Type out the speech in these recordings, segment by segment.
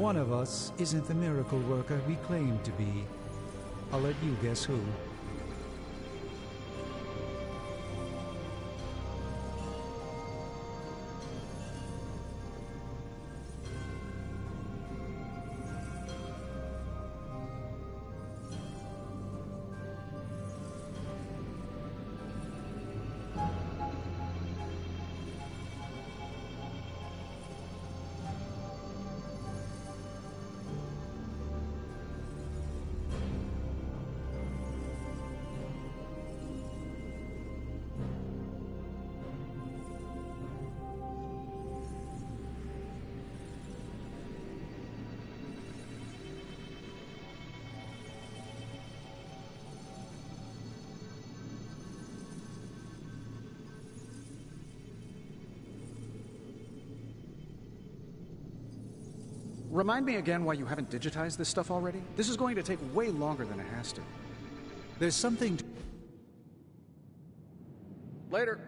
One of us isn't the miracle worker we claim to be. I'll let you guess who. Remind me again why you haven't digitized this stuff already? This is going to take way longer than it has to. There's something Later.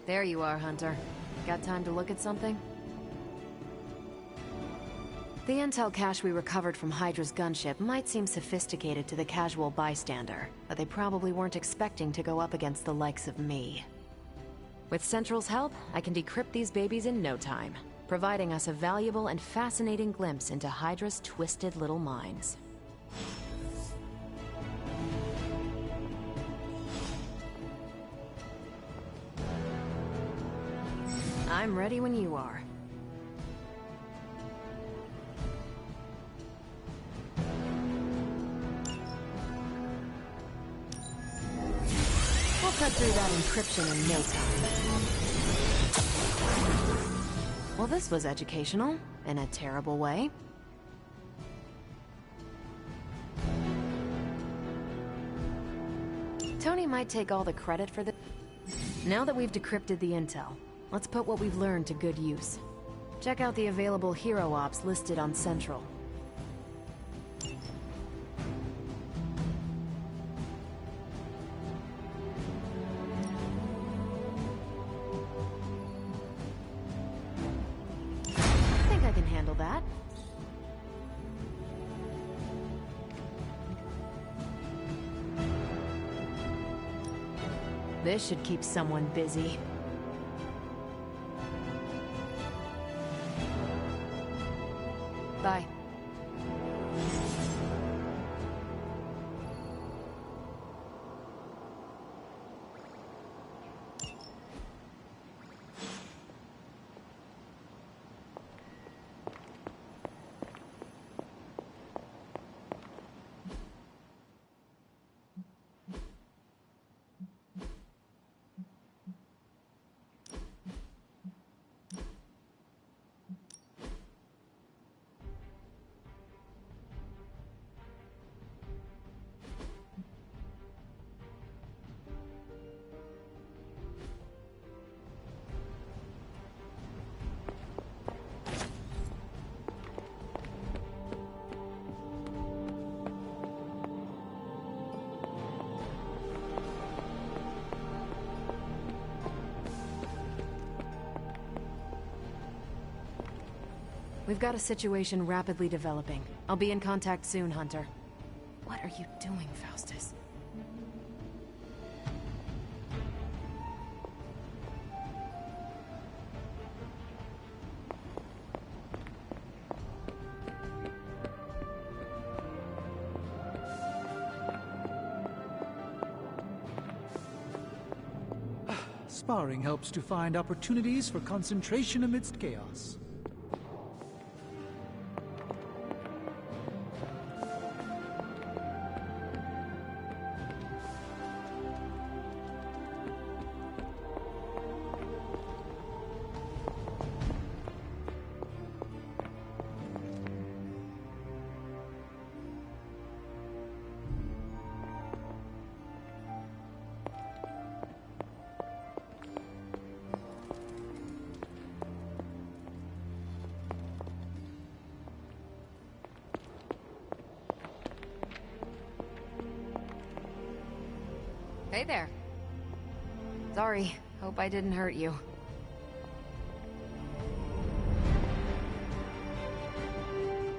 There you are, Hunter. Got time to look at something? The intel cache we recovered from Hydra's gunship might seem sophisticated to the casual bystander, but they probably weren't expecting to go up against the likes of me. With Central's help, I can decrypt these babies in no time, providing us a valuable and fascinating glimpse into Hydra's twisted little minds. I'm ready when you are. We'll cut through that encryption in no time. Well, this was educational, in a terrible way. Tony might take all the credit for this. Now that we've decrypted the intel, let's put what we've learned to good use. Check out the available hero ops listed on Central. I think I can handle that. This should keep someone busy. Bye. We've got a situation rapidly developing. I'll be in contact soon, Hunter. What are you doing, Faustus? Sparring helps to find opportunities for concentration amidst chaos. Hey there. Sorry, hope I didn't hurt you.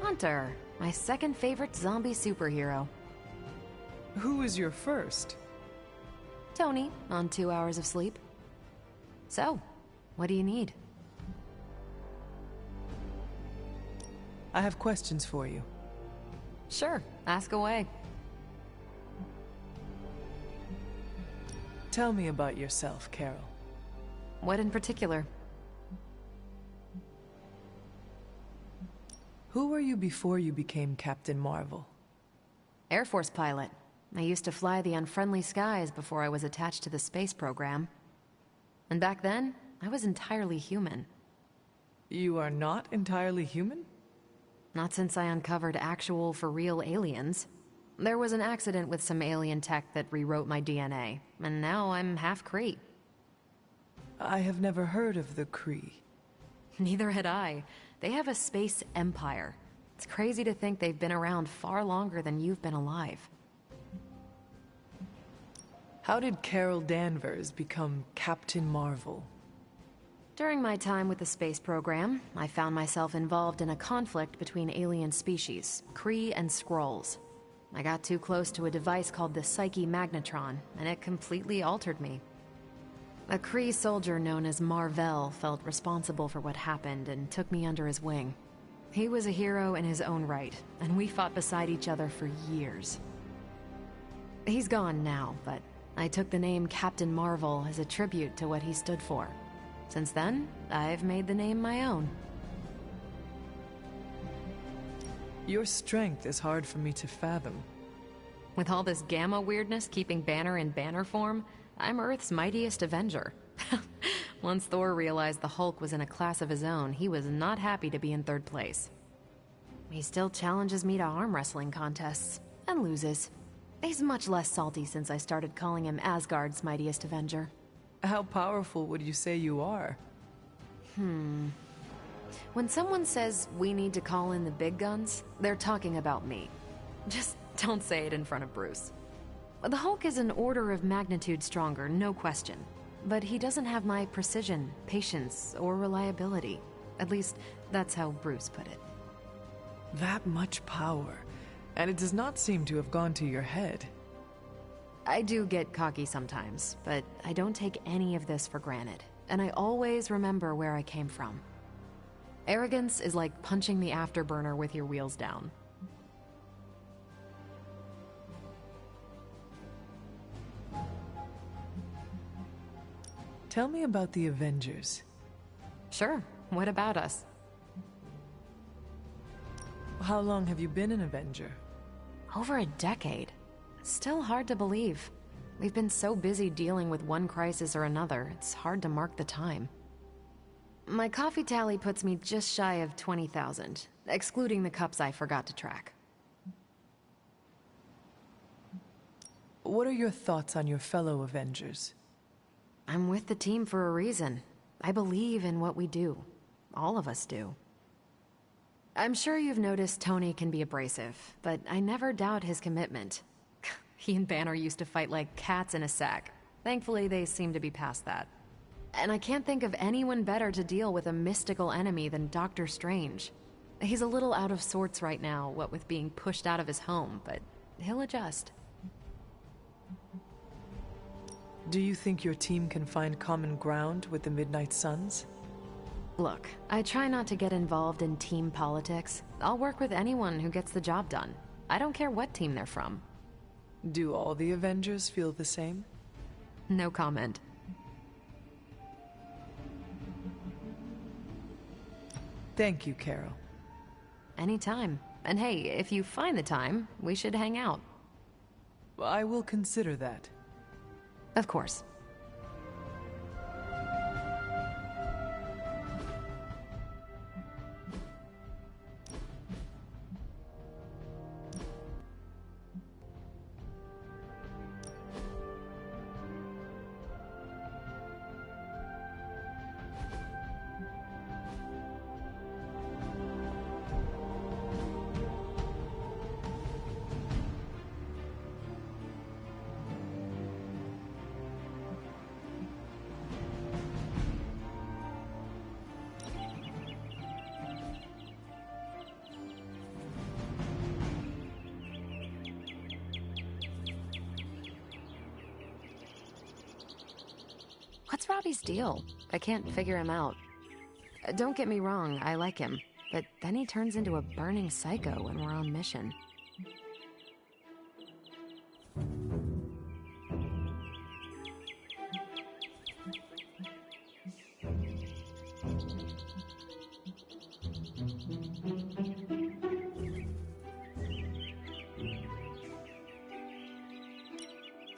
Hunter, my second favorite zombie superhero. Who is your first? Tony, on 2 hours of sleep. So, what do you need? I have questions for you. Sure, ask away. Tell me about yourself, Carol. What in particular? Who were you before you became Captain Marvel? Air Force pilot. I used to fly the unfriendly skies before I was attached to the space program. And back then, I was entirely human. You are not entirely human? Not since I uncovered actual, for real aliens. There was an accident with some alien tech that rewrote my DNA, and now I'm half Kree. I have never heard of the Kree. Neither had I. They have a space empire. It's crazy to think they've been around far longer than you've been alive. How did Carol Danvers become Captain Marvel? During my time with the space program, I found myself involved in a conflict between alien species, Kree and Skrulls. I got too close to a device called the Psyche Magnetron, and it completely altered me. A Kree soldier known as Marvel felt responsible for what happened and took me under his wing. He was a hero in his own right, and we fought beside each other for years. He's gone now, but I took the name Captain Marvel as a tribute to what he stood for. Since then, I've made the name my own. Your strength is hard for me to fathom. With all this gamma weirdness keeping Banner in banner form, I'm Earth's mightiest Avenger. Once Thor realized the Hulk was in a class of his own, he was not happy to be in third place. He still challenges me to arm wrestling contests, and loses. He's much less salty since I started calling him Asgard's mightiest Avenger. How powerful would you say you are? When someone says we need to call in the big guns, they're talking about me. Just don't say it in front of Bruce. The Hulk is an order of magnitude stronger, no question. But he doesn't have my precision, patience, or reliability. At least, that's how Bruce put it. That much power, and it does not seem to have gone to your head. I do get cocky sometimes, but I don't take any of this for granted, and I always remember where I came from. Arrogance is like punching the afterburner with your wheels down. Tell me about the Avengers. Sure, what about us? How long have you been an Avenger? Over a decade. Still hard to believe. We've been so busy dealing with one crisis or another, it's hard to mark the time. My coffee tally puts me just shy of 20,000, excluding the cups I forgot to track. What are your thoughts on your fellow Avengers? I'm with the team for a reason. I believe in what we do. All of us do. I'm sure you've noticed Tony can be abrasive, but I never doubt his commitment. He and Banner used to fight like cats in a sack. Thankfully, they seem to be past that. And I can't think of anyone better to deal with a mystical enemy than Doctor Strange. He's a little out of sorts right now, what with being pushed out of his home, but he'll adjust. Do you think your team can find common ground with the Midnight Suns? Look, I try not to get involved in team politics. I'll work with anyone who gets the job done. I don't care what team they're from. Do all the Avengers feel the same? No comment. Thank you, Carol. Anytime. And hey, if you find the time, we should hang out. I will consider that. Of course. What's Robbie's deal? I can't figure him out. Don't get me wrong, I like him. But then he turns into a burning psycho when we're on mission.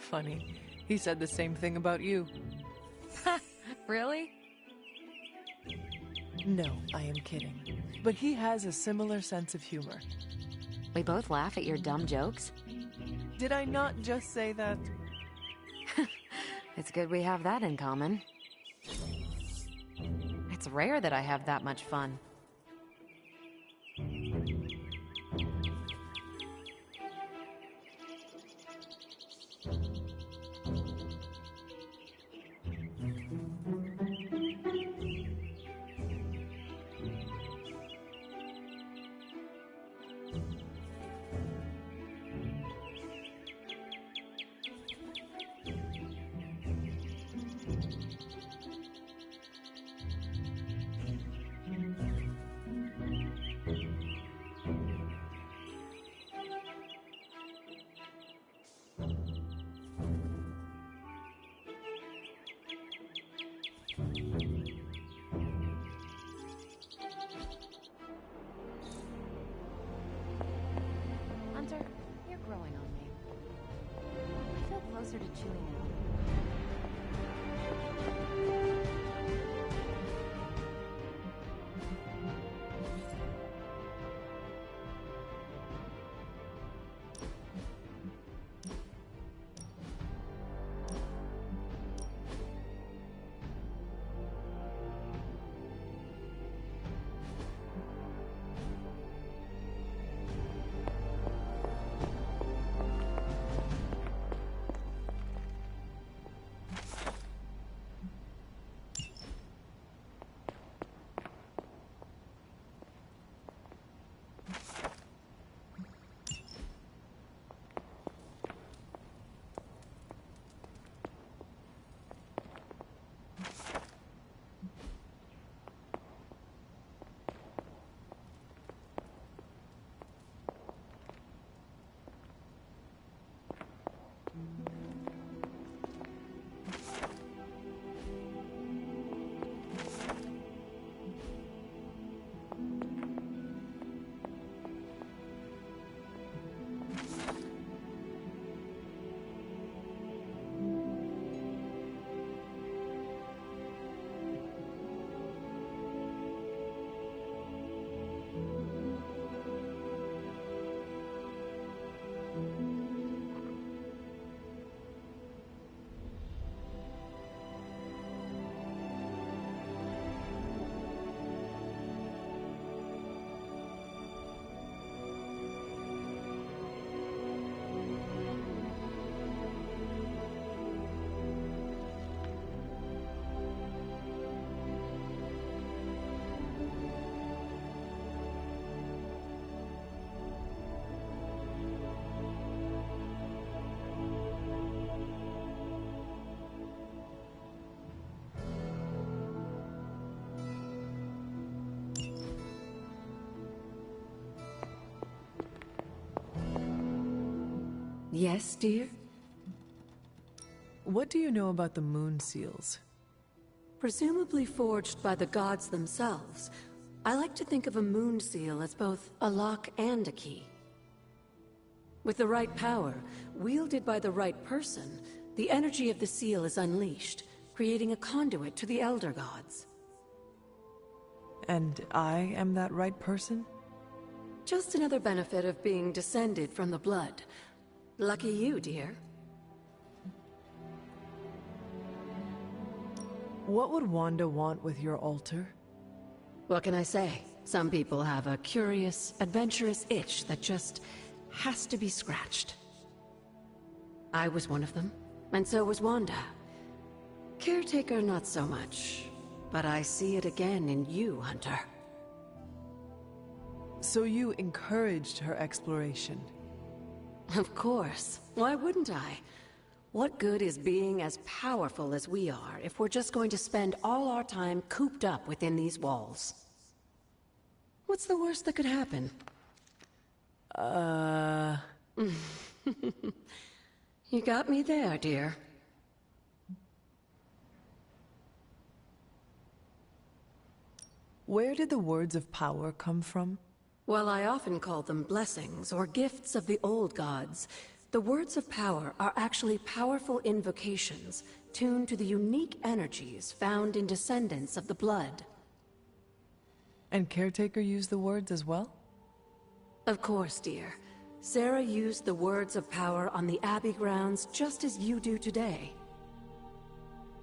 Funny. He said the same thing about you. Really? No, I am kidding. But he has a similar sense of humor. We both laugh at your dumb jokes? Did I not just say that? It's good we have that in common. It's rare that I have that much fun. Hunter, you're growing on me. I feel closer to chewing now. Yes, dear? What do you know about the moon seals? Presumably forged by the gods themselves, I like to think of a moon seal as both a lock and a key. With the right power, wielded by the right person, the energy of the seal is unleashed, creating a conduit to the Elder Gods. And I am that right person? Just another benefit of being descended from the blood. Lucky you, dear. What would Wanda want with your altar? What can I say? Some people have a curious, adventurous itch that just has to be scratched. I was one of them, and so was Wanda. Caretaker, not so much. But I see it again in you, Hunter. So you encouraged her exploration? Of course. Why wouldn't I? What good is being as powerful as we are if we're just going to spend all our time cooped up within these walls? What's the worst that could happen? You got me there, dear. Where did the words of power come from? While I often call them blessings or gifts of the old gods, the words of power are actually powerful invocations tuned to the unique energies found in descendants of the blood. And Caretaker used the words as well? Of course, dear. Sarah used the words of power on the Abbey grounds just as you do today.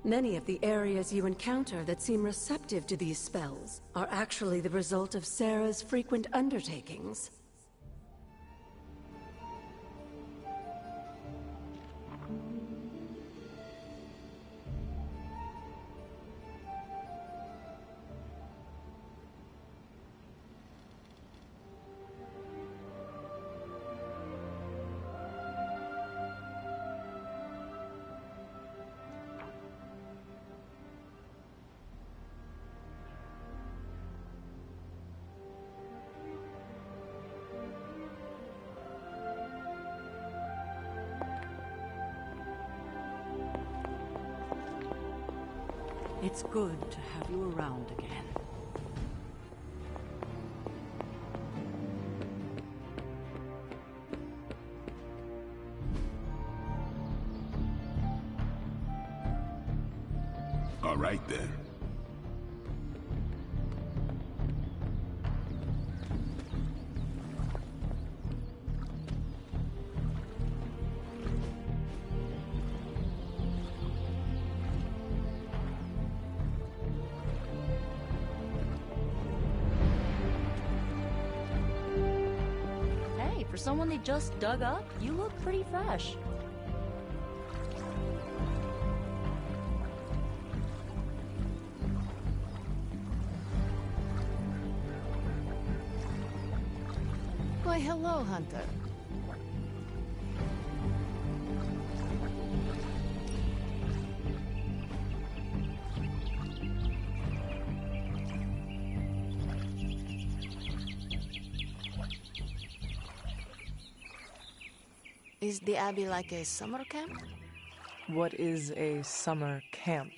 Many of the areas you encounter that seem receptive to these spells are actually the result of Sarah's frequent undertakings. It's good to have you around again. All right, then. For someone they just dug up, you look pretty fresh. Why, hello, Hunter. Is the Abbey like a summer camp? What is a summer camp?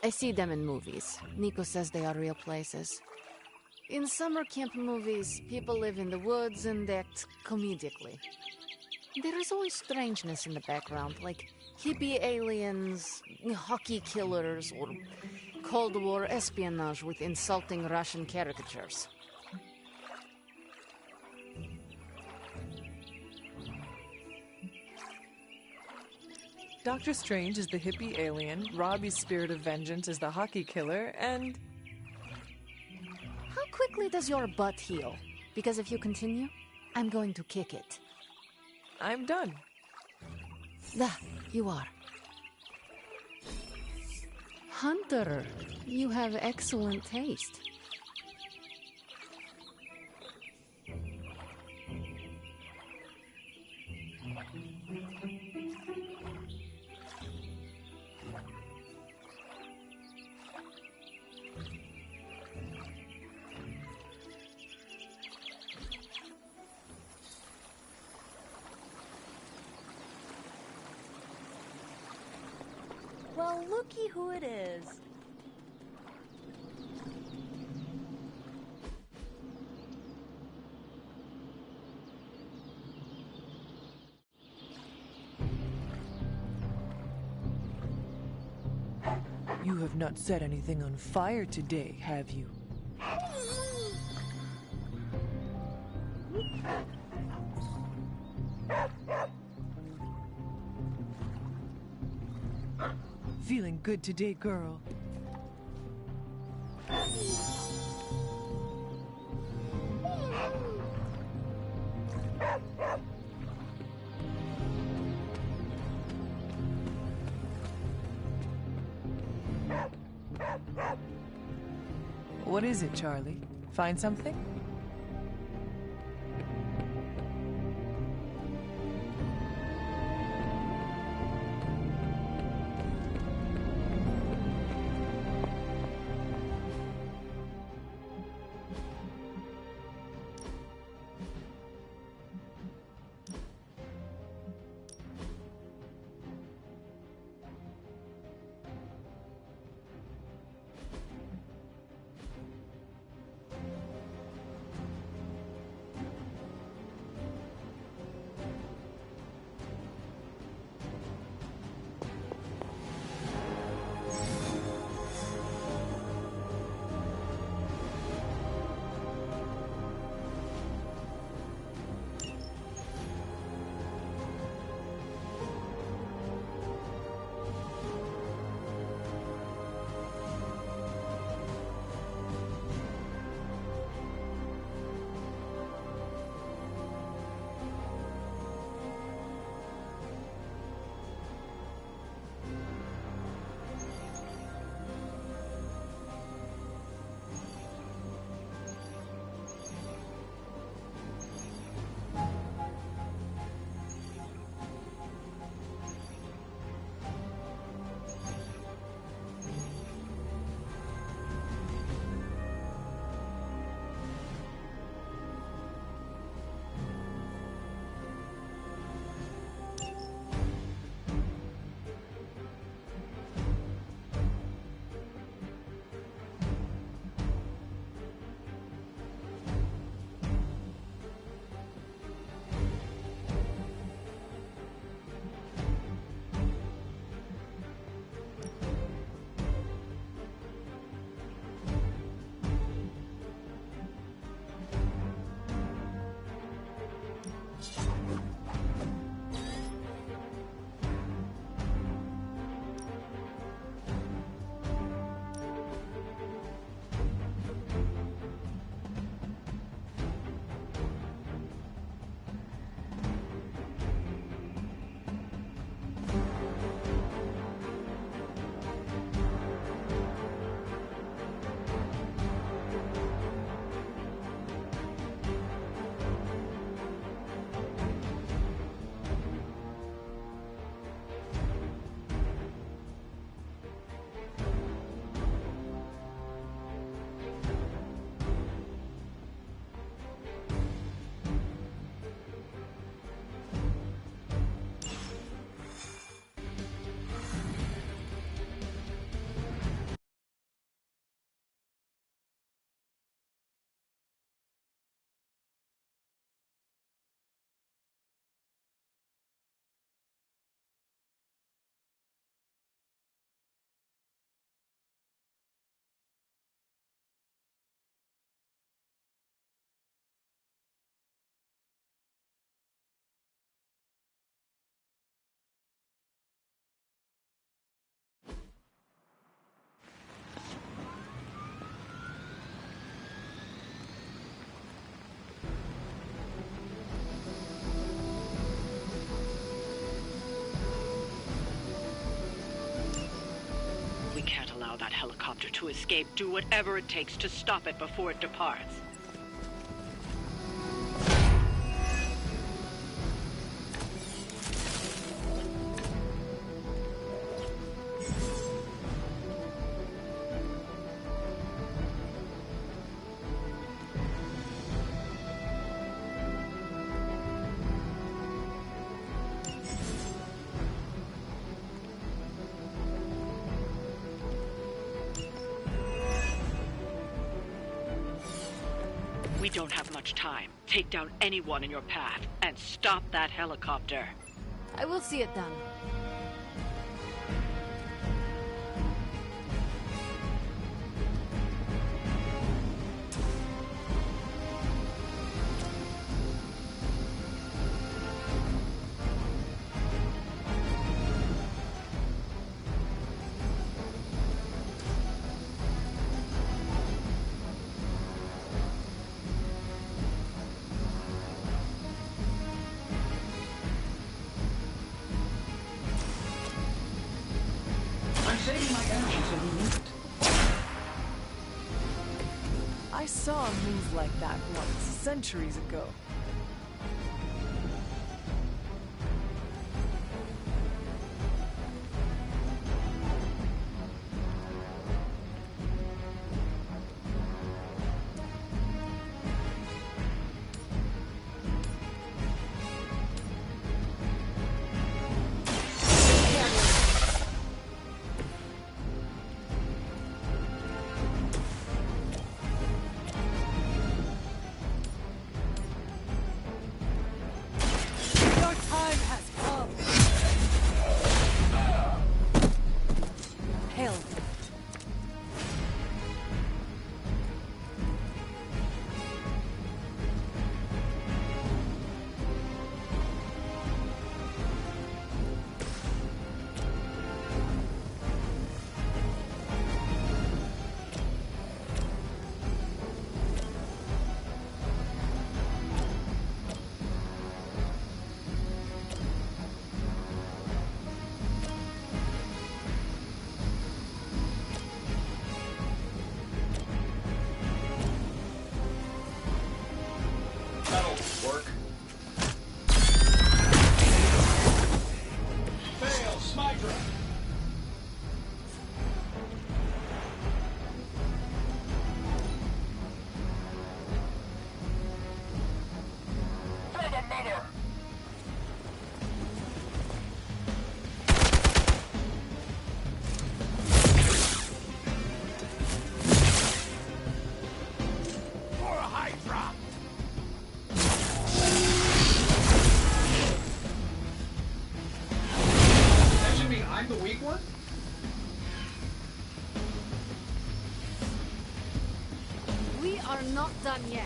I see them in movies. Nico says they are real places. In summer camp movies, people live in the woods and act comedically. There is always strangeness in the background, like hippie aliens, hockey killers, or Cold War espionage with insulting Russian caricatures. Doctor Strange is the hippie alien, Robbie's spirit of vengeance is the hockey killer, and... How quickly does your butt heal? Because if you continue, I'm going to kick it. I'm done. You are. Hunter, you have excellent taste. Well, looky who it is. You have not set anything on fire today, have you? Feeling good today, girl. What is it, Charlie? Find something? helicopter to escape, do whatever it takes to stop it before it departs. We don't have much time. Take down anyone in your path and stop that helicopter. I will see it done. I saw a move like that once, centuries ago. Not done yet.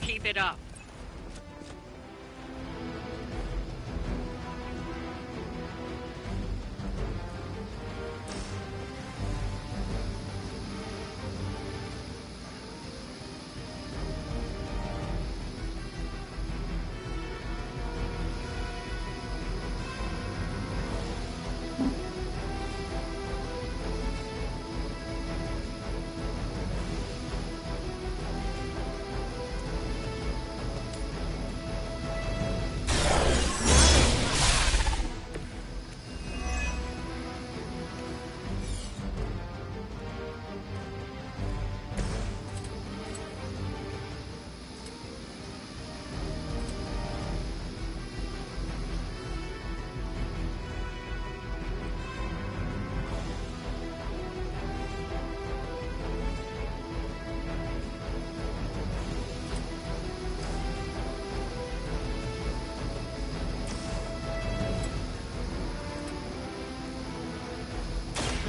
Keep it up.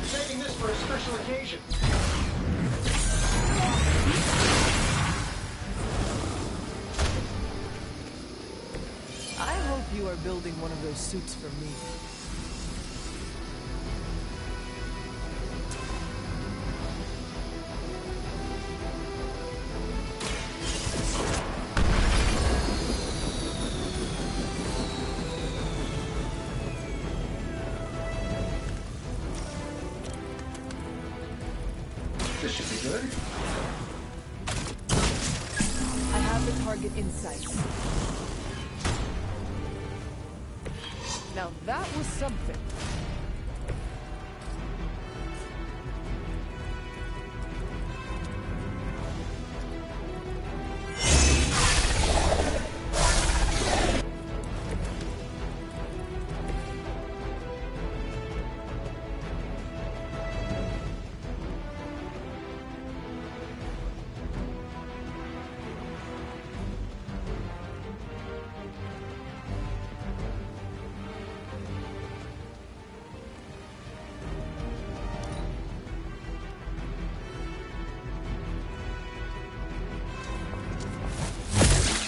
Saving this for a special occasion. I hope you are building one of those suits for me. This should be good. I have the target in sight. Now that was something.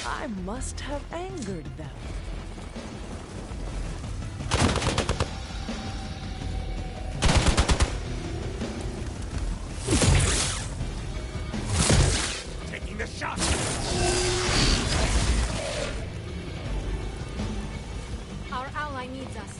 I must have angered them. Taking the shot! Our ally needs us.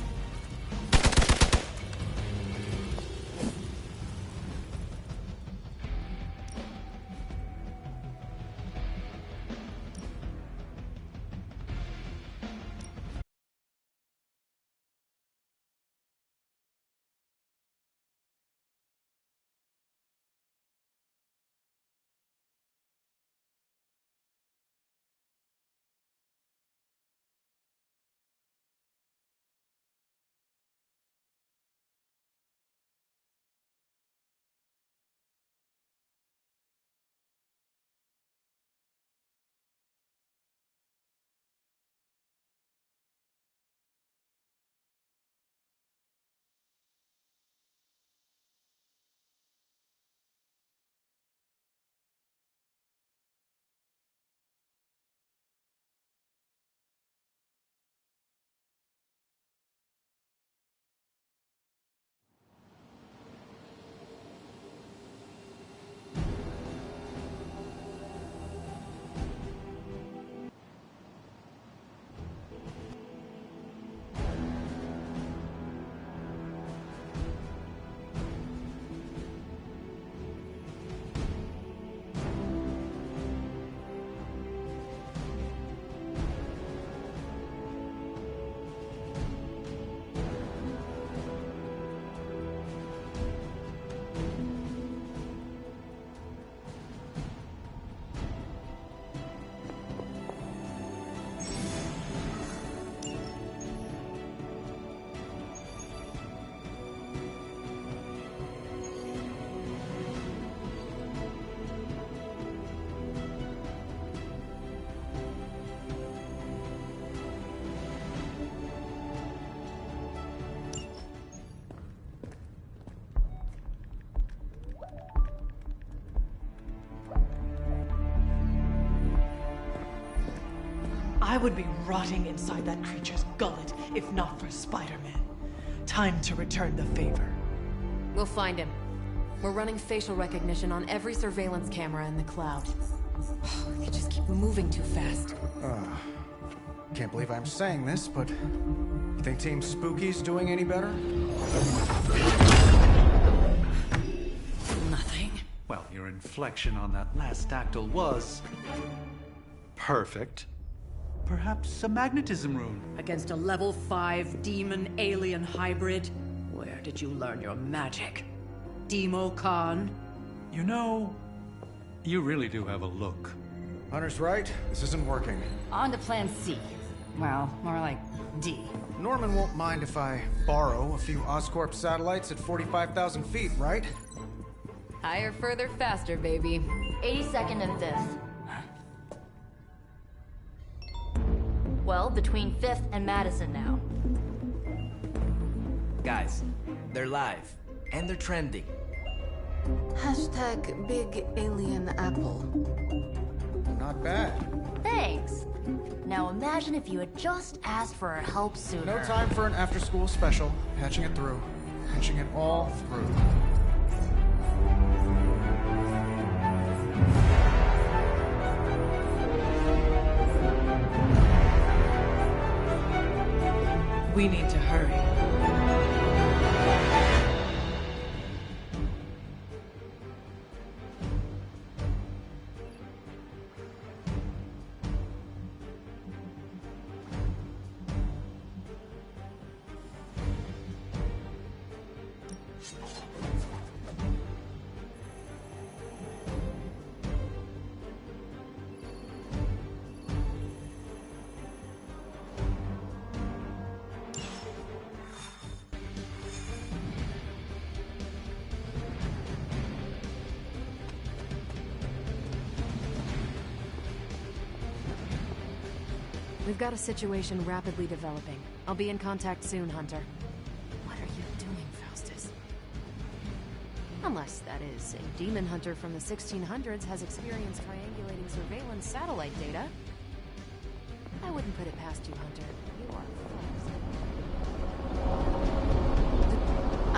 I would be rotting inside that creature's gullet if not for Spider-Man. Time to return the favor. We'll find him. We're running facial recognition on every surveillance camera in the cloud. They just keep moving too fast. Can't believe I'm saying this, but you think Team Spooky's doing any better? Nothing. Well, your inflection on that last dactyl was perfect. Perhaps a magnetism rune. Against a level 5 demon alien hybrid? Where did you learn your magic? Demo Khan? You know, you really do have a look. Hunter's right. This isn't working. On to plan C. Well, more like D. Norman won't mind if I borrow a few Oscorp satellites at 45,000 feet, right? Higher, further, faster, baby. 82nd and 5th. Well, between 5th and Madison now. Guys, they're live. And they're trending. Hashtag big alien apple. Not bad. Thanks. Now imagine if you had just asked for our help sooner. No time for an after-school special. Patching it through. Patching it all through. We need to hurry. We've got a situation rapidly developing. I'll be in contact soon, Hunter. What are you doing, Faustus? Unless, that is, a demon hunter from the 1600s has experience triangulating surveillance satellite data. I wouldn't put it past you, Hunter. You are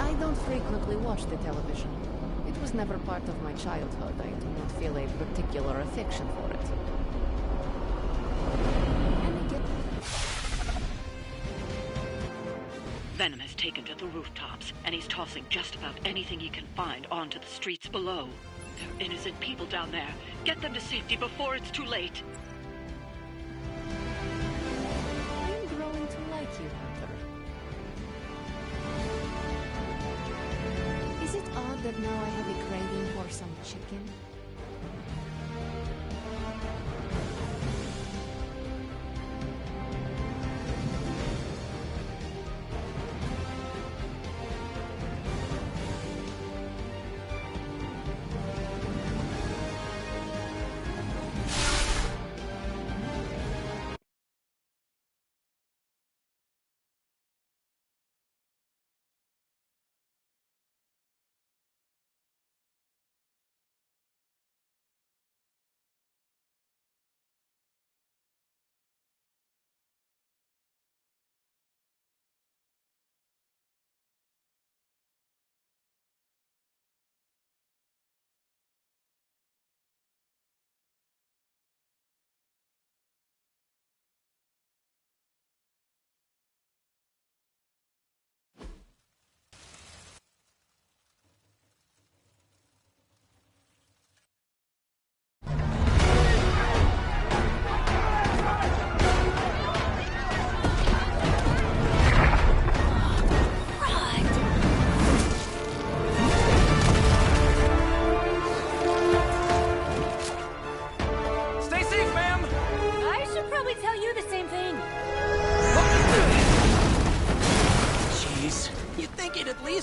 I don't frequently watch the television. It was never part of my childhood. I do not feel a particular affection for it. And I get Venom has taken to the rooftops, and he's tossing just about anything he can find onto the streets below. There are innocent people down there. Get them to safety before it's too late. I'm growing to like you, Hunter. Is it odd that now I have a craving for some chicken?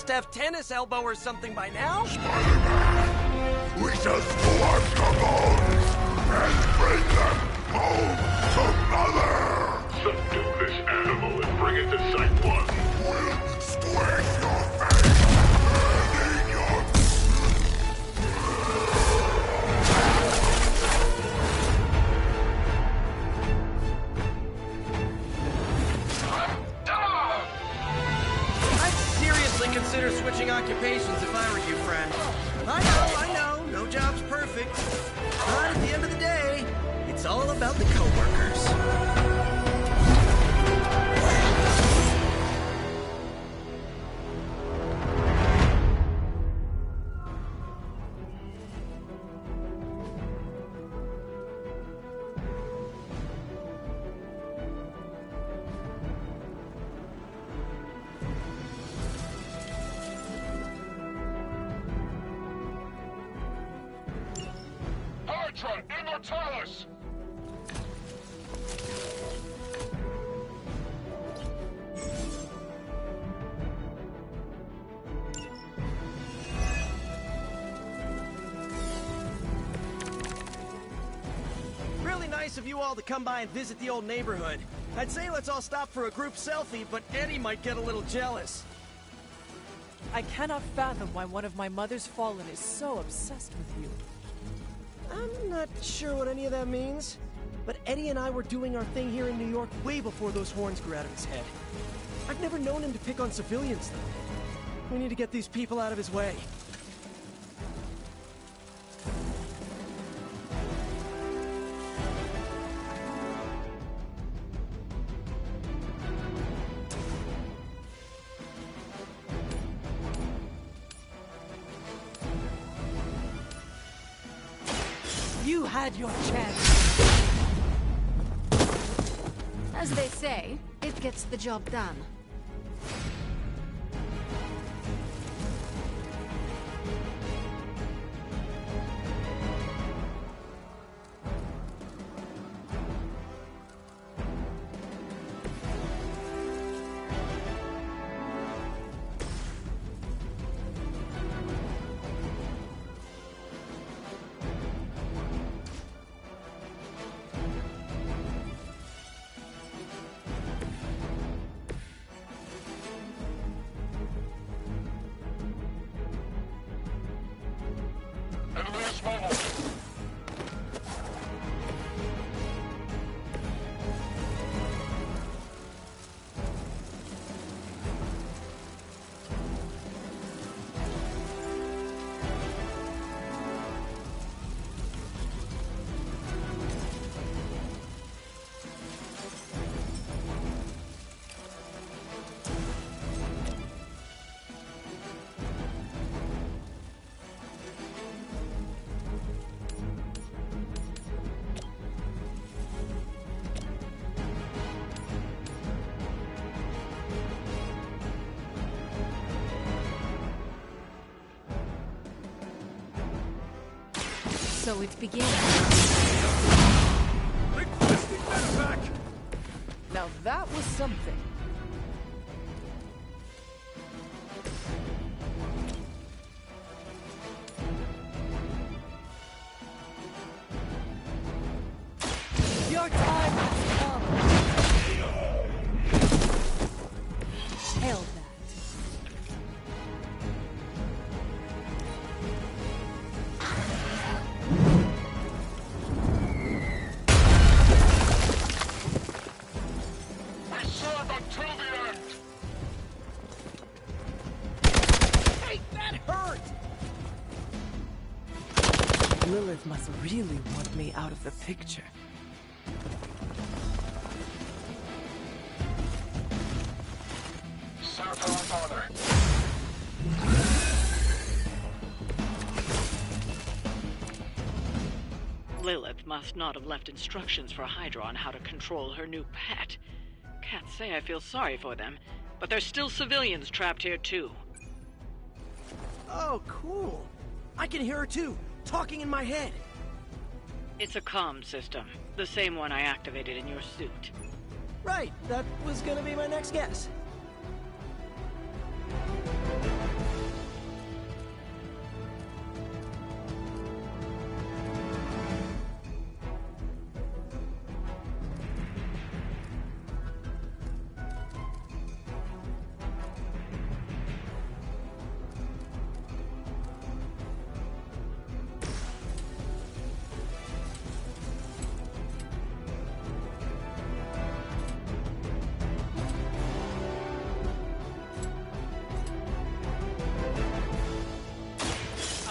Have tennis elbow or something by now? Spider-Man, we shall squash the bones and bring them home to Mother! Subdue this animal and bring it to Site 1. We'll squish your face and eat your... Consider switching occupations if I were you, friend. I know, no job's perfect. But at the end of the day, it's all about the coworkers. Immortalis! Really nice of you all to come by and visit the old neighborhood. I'd say let's all stop for a group selfie, but Eddie might get a little jealous. I cannot fathom why one of my mother's fallen is so obsessed with you. I'm not sure what any of that means, but Eddie and I were doing our thing here in New York way before those horns grew out of his head. I've never known him to pick on civilians, though. We need to get these people out of his way. You had your chance. As they say, it gets the job done. So it began. Requesting back! Now that was something. Your time has come. Hail that. Lilith must really want me out of the picture. Serve her with honor. Lilith must not have left instructions for Hydra on how to control her new pet. Can't say I feel sorry for them, but there's still civilians trapped here too. Oh, cool. I can hear her too, talking in my head. It's a comm system, the same one I activated in your suit. Right, that was gonna be my next guess.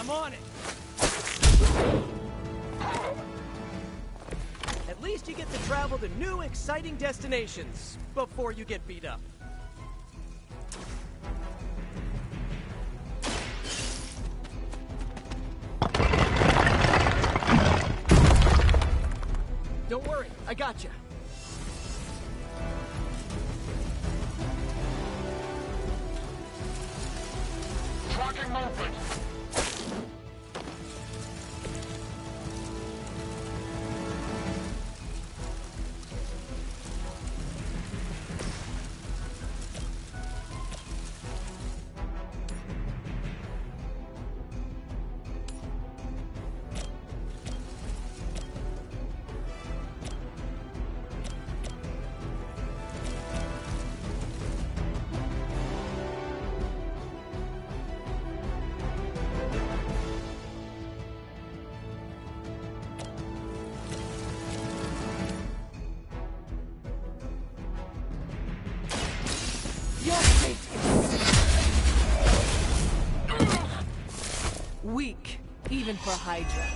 On it. At least you get to travel to new, exciting destinations before you get beat up. Don't worry, I got you. Tracking movement. Weak, even for Hydra.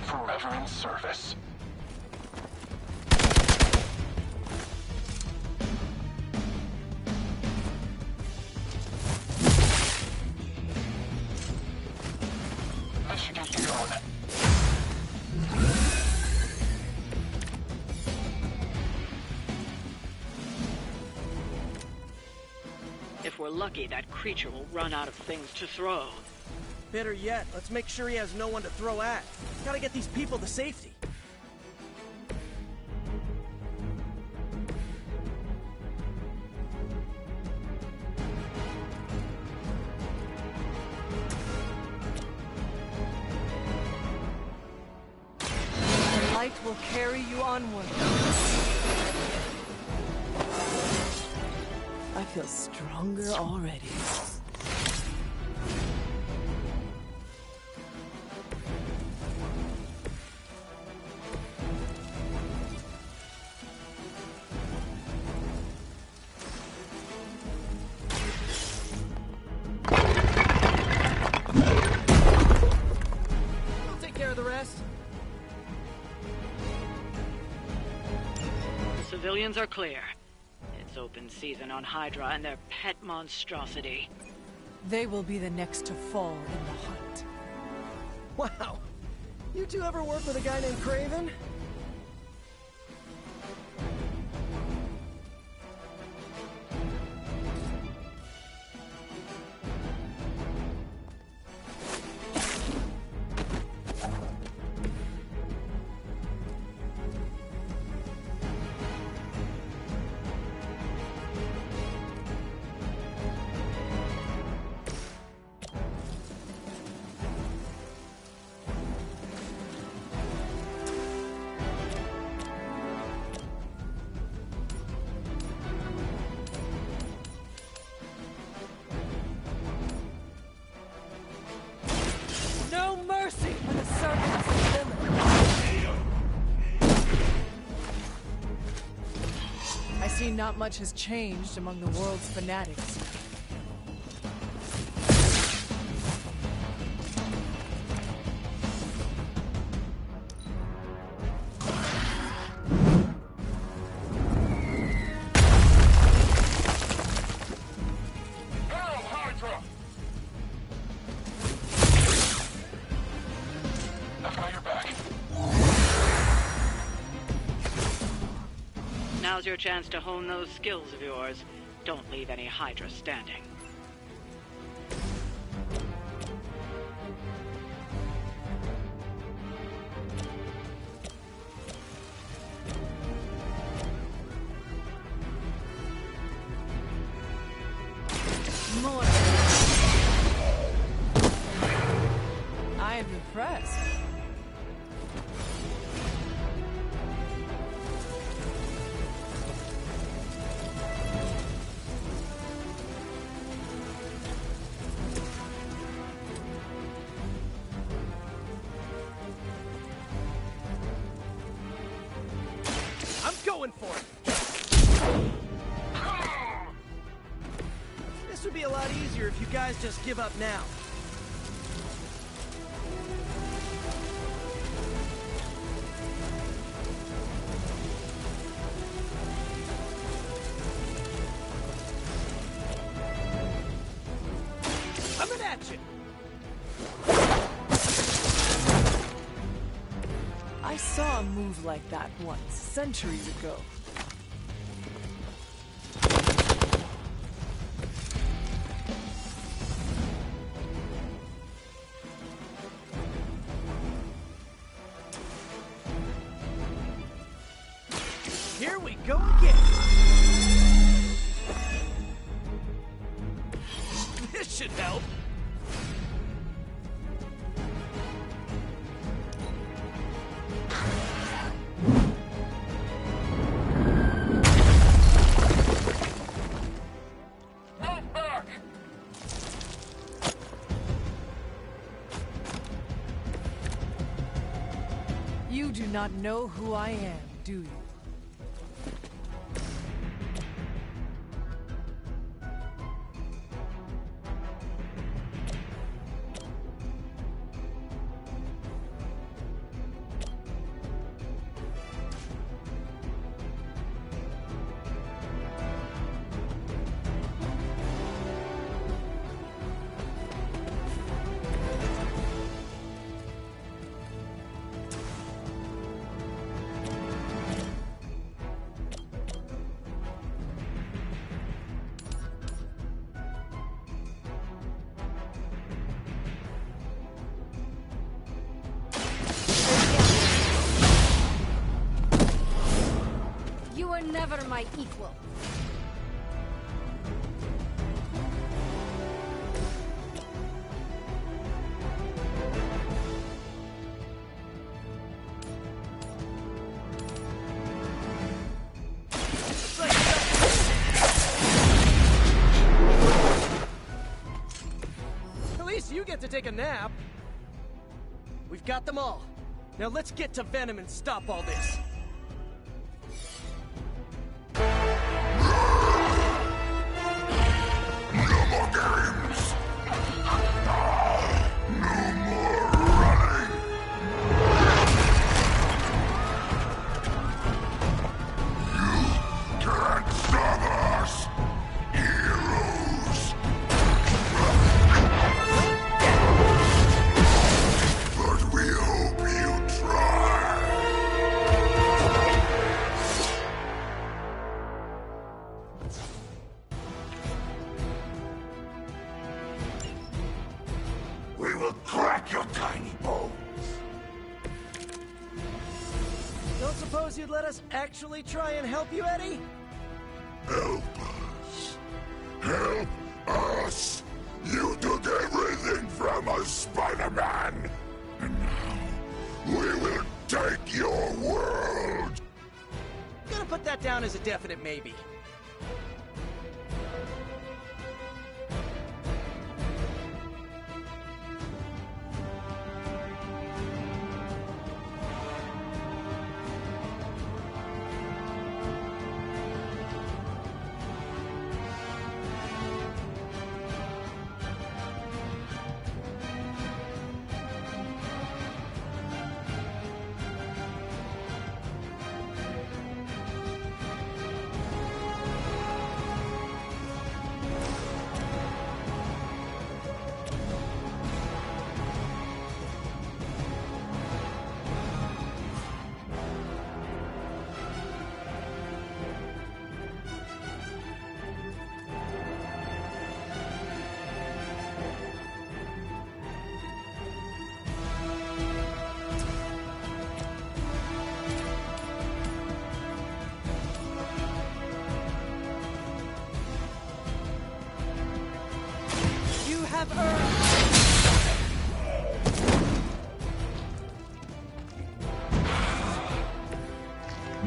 Forever in service. If we're lucky, that creature will run out of things to throw. Better yet, let's make sure he has no one to throw at. Gotta get these people to safety. The light will carry you onward. I feel stronger already. I'll take care of the rest. The civilians are clear. It's open season on Hydra and their pet monstrosity. They will be the next to fall in the hunt. Wow. You two ever work with a guy named Craven? No mercy for the servants of Lilith. I see not much has changed among the world's fanatics. Now's your chance to hone those skills of yours. Don't leave any Hydra standing. More. I am impressed. Going for it. This would be a lot easier if you guys just give up now. Coming at you. I saw a move like that once, centuries ago. Here we go again. This should help. You do not know who I am, do you? You were never my equal. At least you get to take a nap. We've got them all. Now let's get to Venom and stop all this. suppose you'd let us actually try and help you, Eddie? Help us. Help us. You took everything from us, Spider-Man. And now, we will take your world. Gonna put that down as a definite maybe.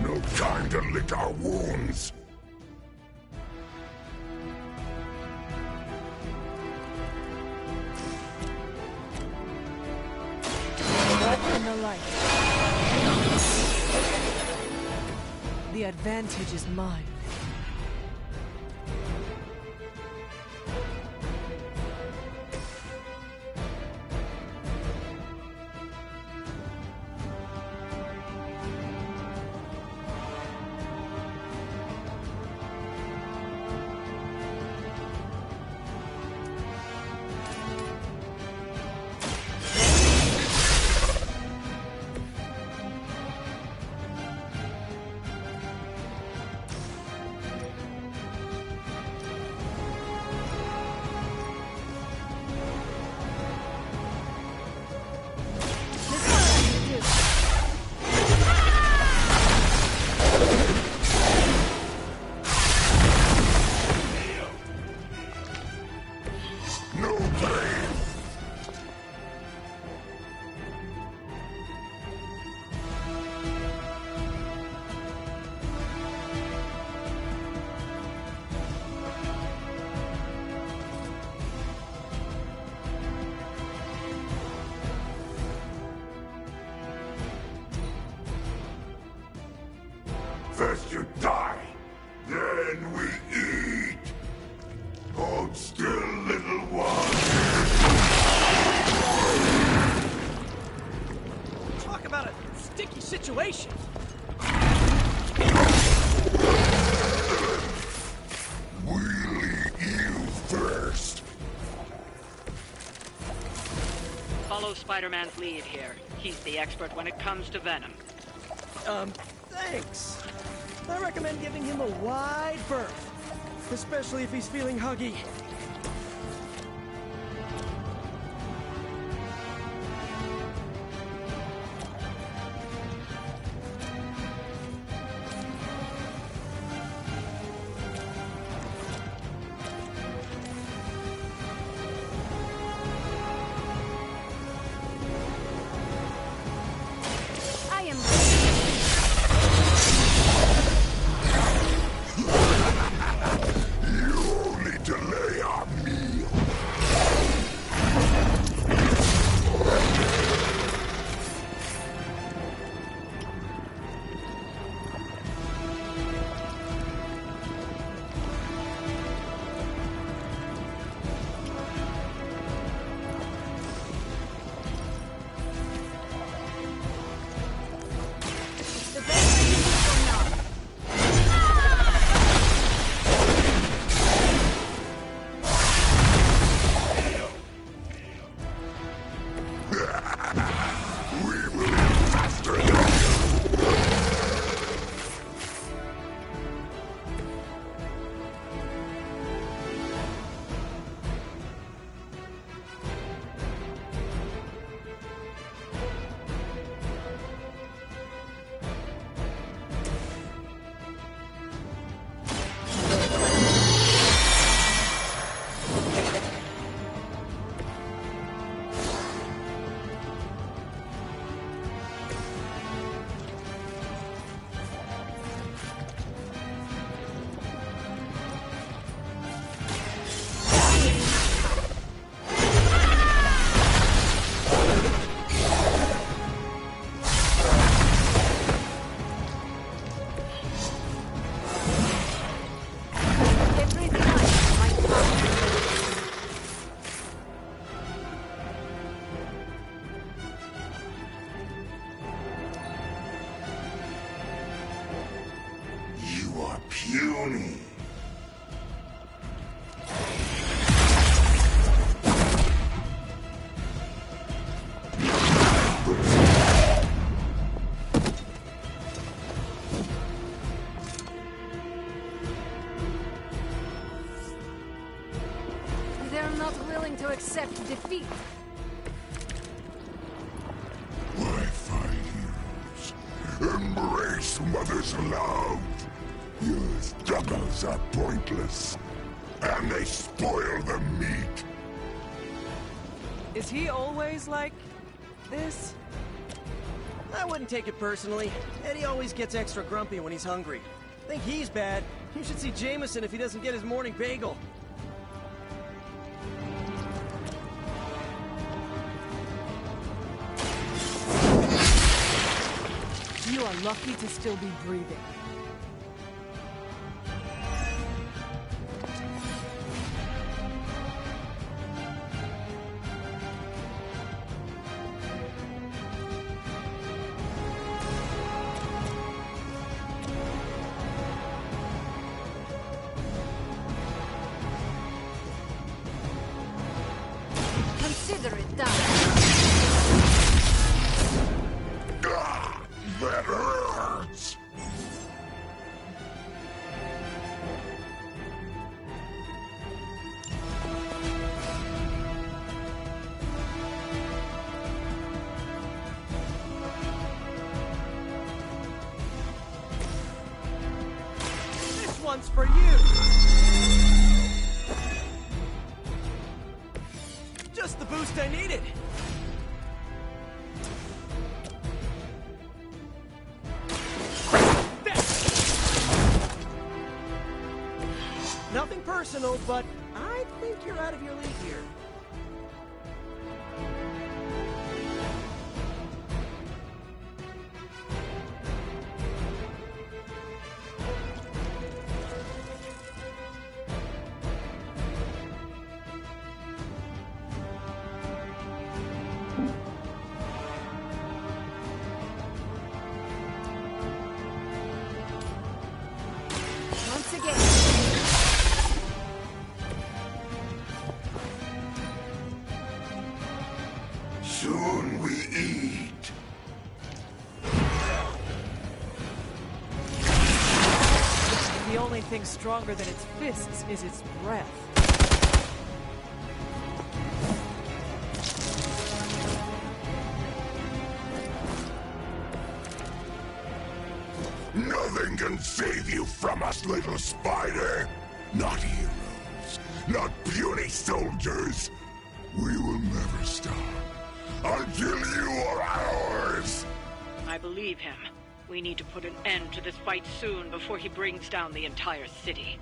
No time to lick our wounds. Open the light. The advantage is mine. First you die, then we eat. Hold still, little one. Talk about a sticky situation. We'll eat you first. Follow Spider-Man's lead here. He's the expert when it comes to Venom. Thanks. I recommend giving him a wide berth, especially if he's feeling huggy. You only delay to accept defeat. My fine heroes, embrace mother's love. Your struggles are pointless, and they spoil the meat. Is he always like this? I wouldn't take it personally. Eddie always gets extra grumpy when he's hungry. Think he's bad. You should see Jameson if he doesn't get his morning bagel. You are lucky to still be breathing. Consider it done. That hurts! This one's for you! Just the boost I needed! Nothing personal, but I think you're out of your league here. Once again. Soon we eat. The only thing stronger than its fists is its breath. Nothing can save you from us, little spider. Not heroes, not puny soldiers. We will never stop until you are ours. I believe him. We need to put an end to this fight soon before he brings down the entire city.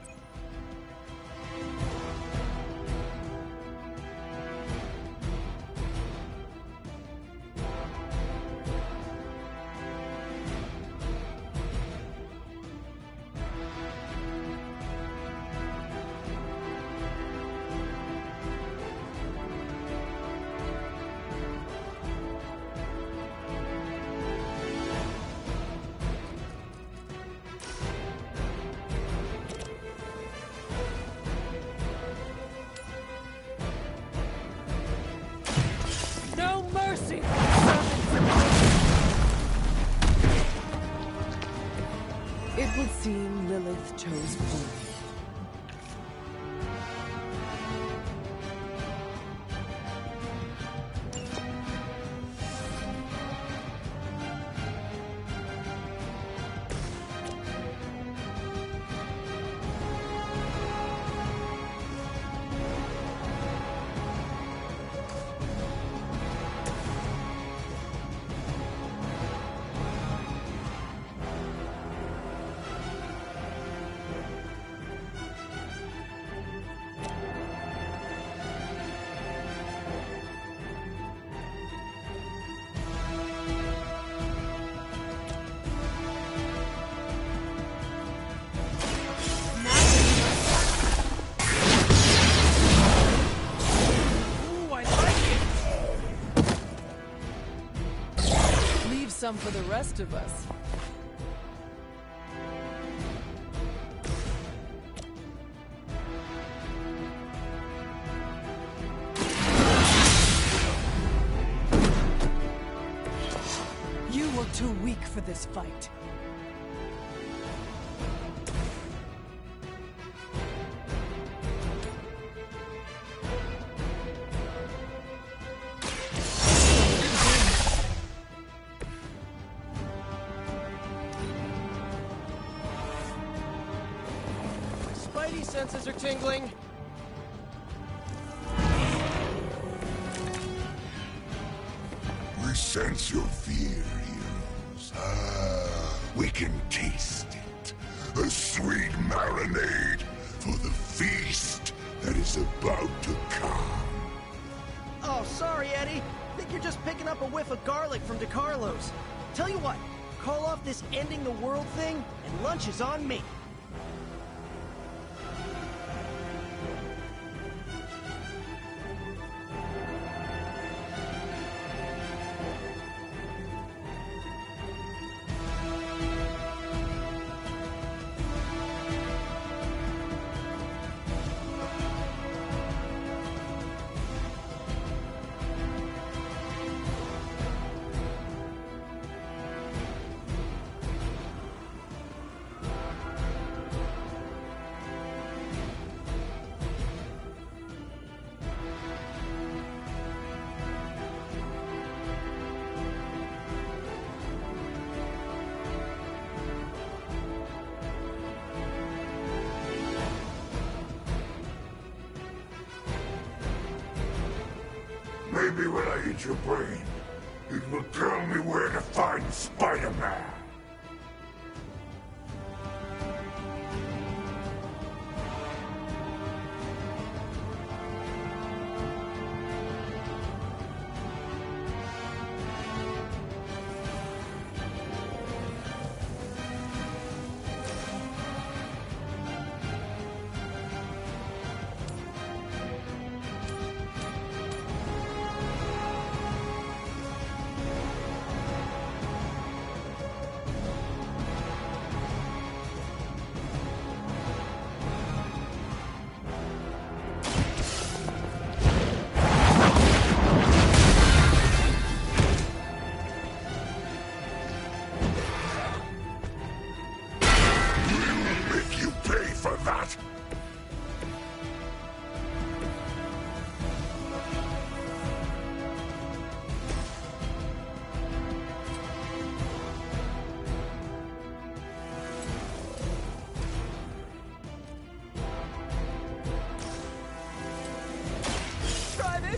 No mercy! It would seem Lilith chose poorly. Some for the rest of us. You were too weak for this fight. senses are tingling. We sense your fear, heroes. We can taste it. A sweet marinade for the feast that is about to come. Oh, sorry, Eddie. Think you're just picking up a whiff of garlic from DeCarlo's. Tell you what, call off this ending the world thing, and lunch is on me. Maybe when I eat your brain, it will tell me where to find Spider-Man.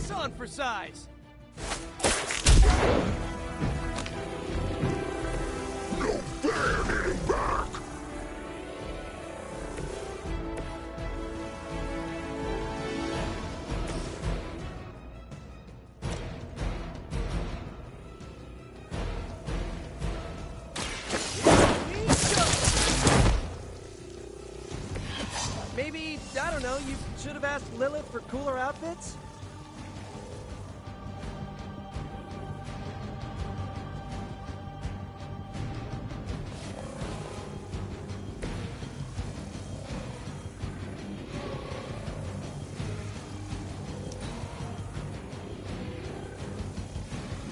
On for size. No fair hitting back. Maybe, I don't know, you should have asked Lilith for cooler outfits?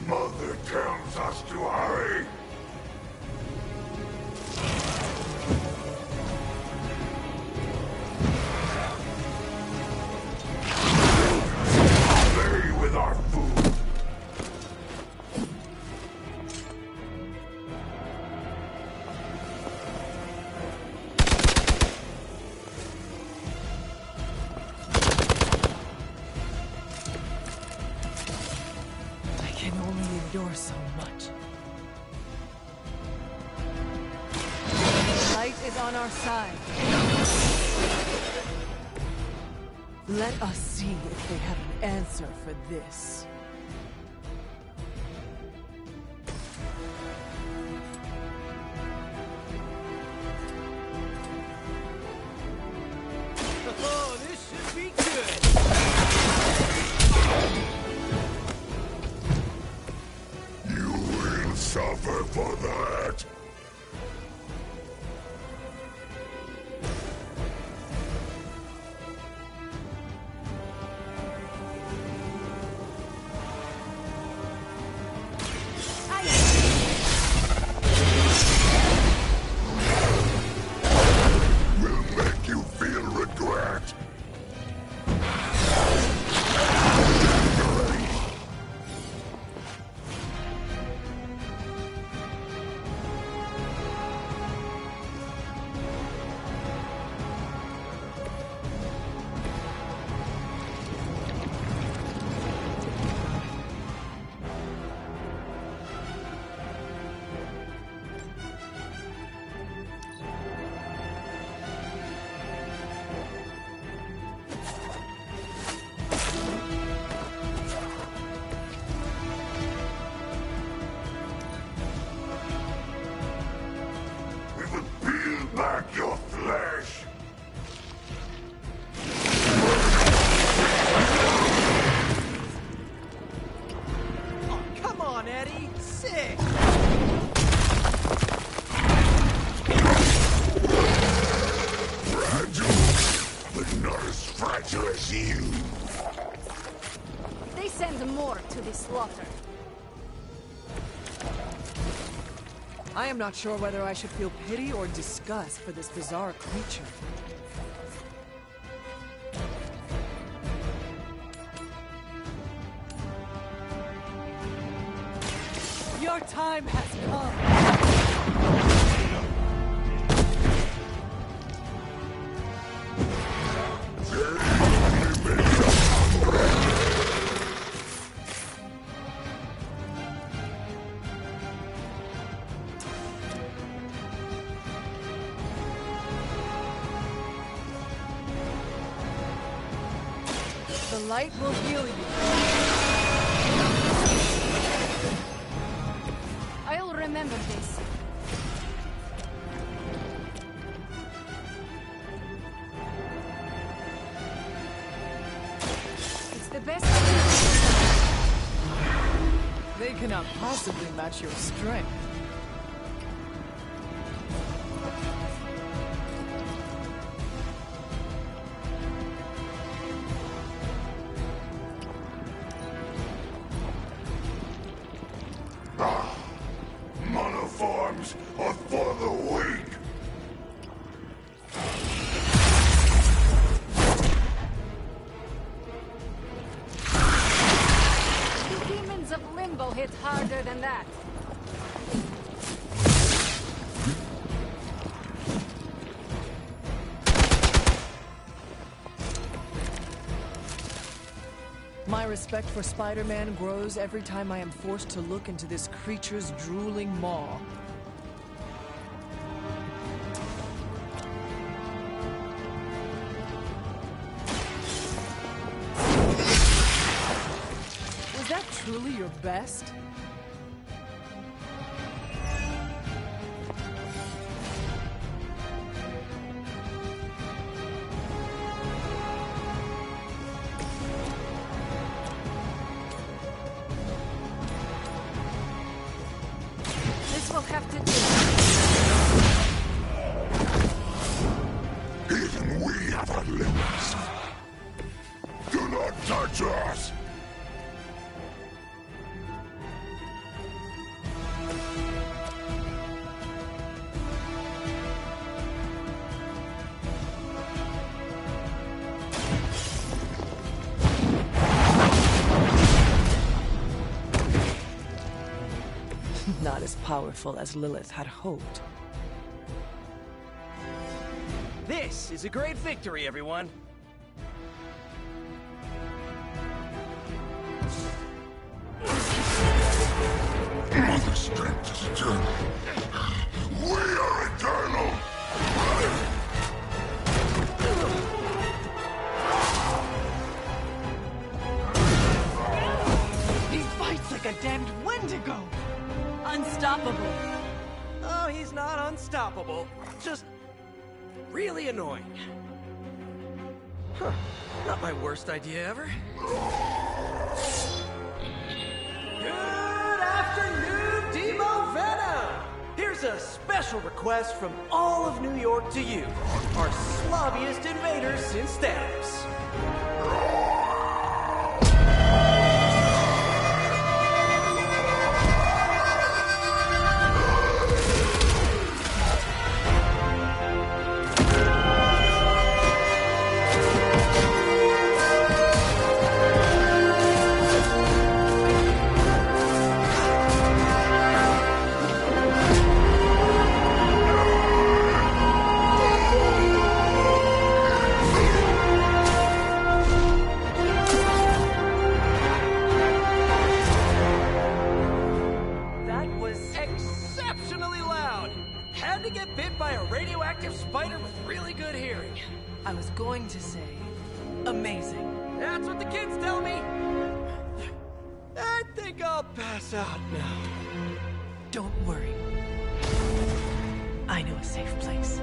Mother tells us to hurry. Play with our food. I can only endure so much. Light is on our side. Let us see if they have an answer for this. Oh, this should be good. You will suffer for that. send more to the slaughter. I am not sure whether I should feel pity or disgust for this bizarre creature. Your time has come. The light will heal you. I'll remember this. It's the best. They cannot possibly match your strength. Monoforms are for the weak. The demons of Limbo hit harder than that. My respect for Spider-Man grows every time I am forced to look into this creature's drooling maw. Was that truly your best? This will have to do. Even we have our limits. Do not touch us! Not as powerful as Lilith had hoped. This is a great victory, everyone. Mother strength is eternal. We are eternal! He fights like a damned Wendigo! Unstoppable! Oh, he's not unstoppable. Just really annoying. Huh. Not my worst idea ever. Good afternoon, Demo Venom! Here's a special request from all of New York to you, our slobbiest invaders since Thanos. I was going to say, amazing. That's what the kids tell me. I think I'll pass out now. Don't worry. I know a safe place.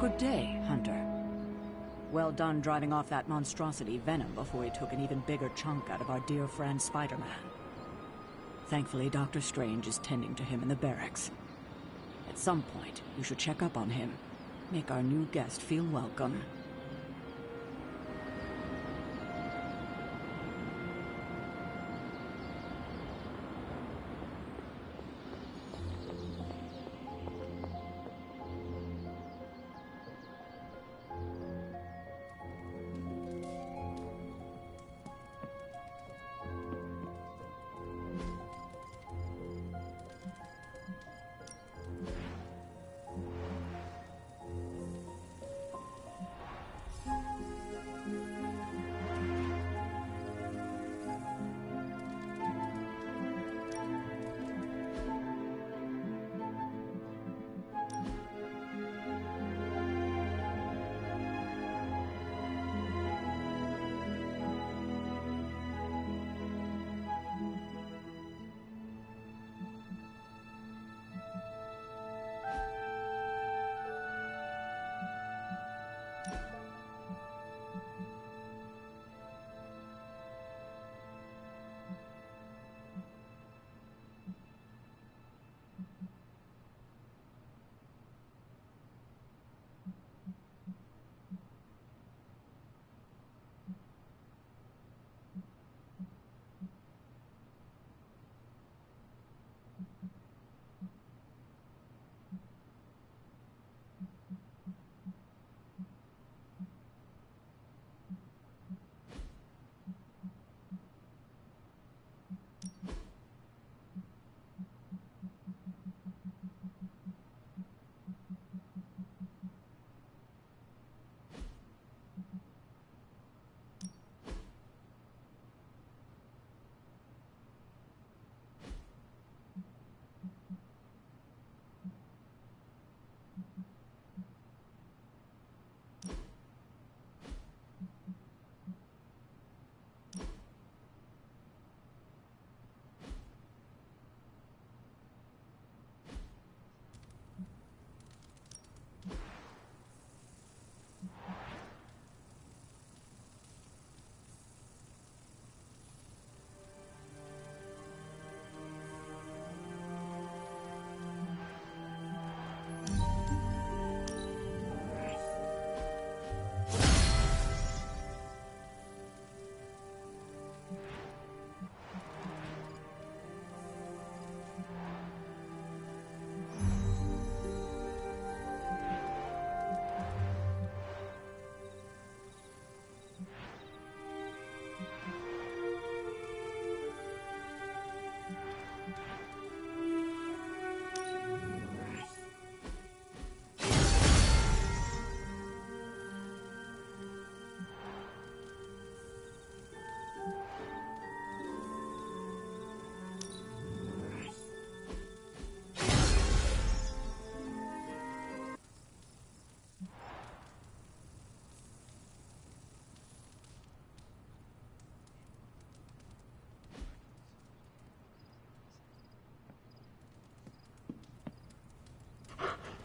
Good day, Hunter. Well done driving off that monstrosity Venom before he took an even bigger chunk out of our dear friend Spider-Man. Thankfully, Dr. Strange is tending to him in the barracks. At some point, you should check up on him. Make our new guest feel welcome.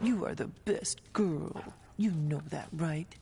You are the best girl. You know that, right?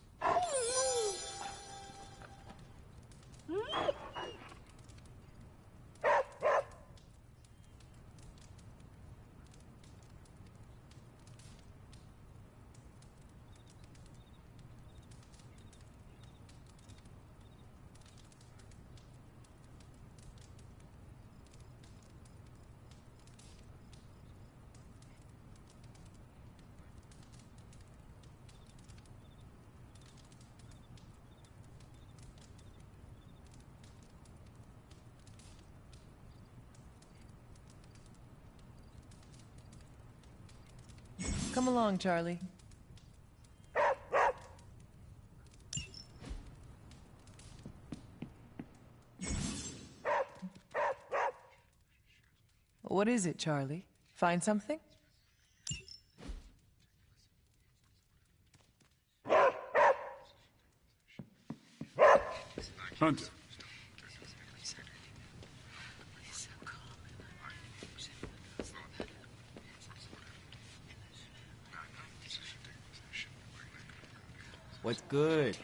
Come along, Charlie. What is it, Charlie? Find something? Hunter. What's good?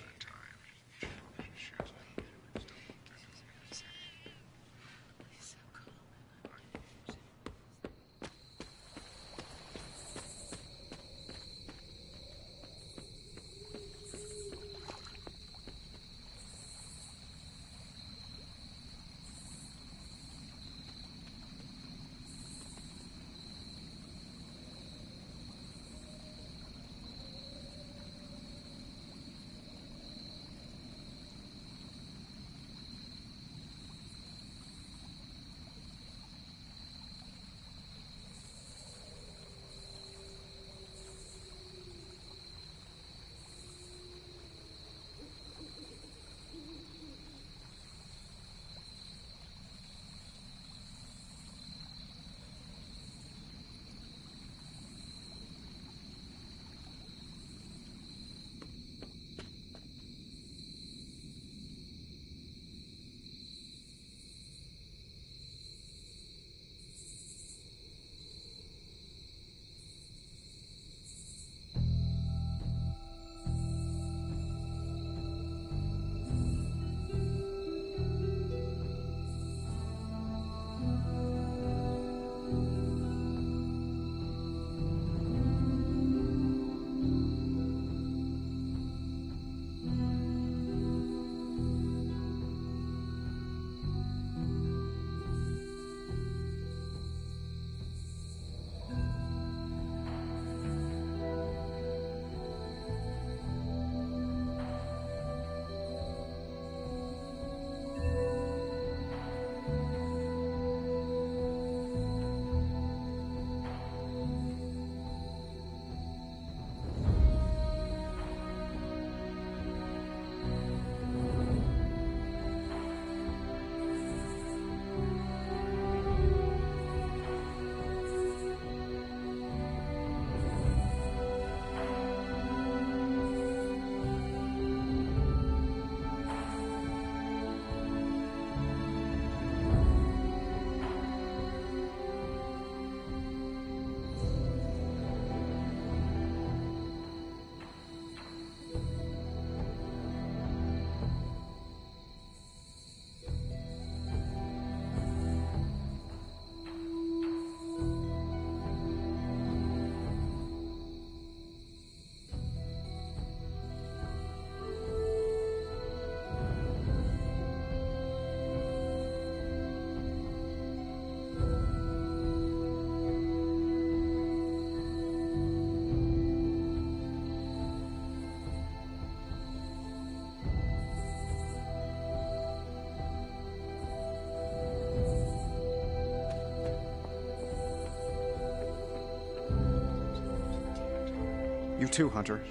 You too, Hunter.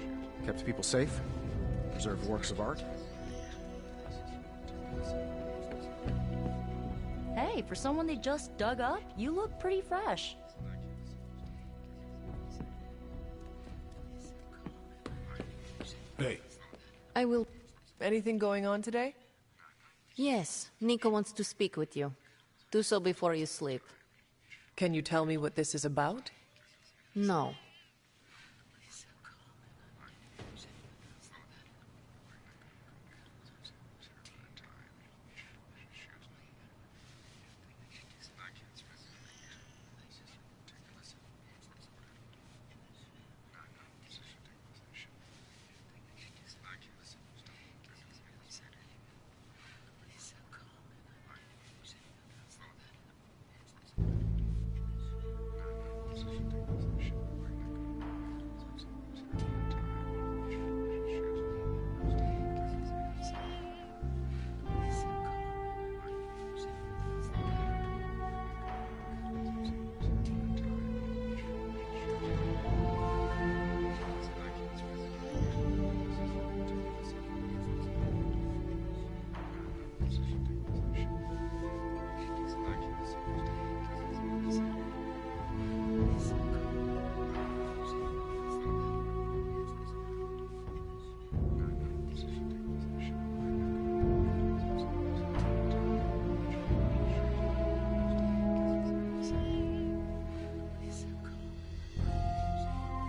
Kept people safe, preserved works of art. Hey, for someone they just dug up, you look pretty fresh. Hey. I will... Anything going on today? Yes, Nico wants to speak with you. Do so before you sleep. Can you tell me what this is about? No.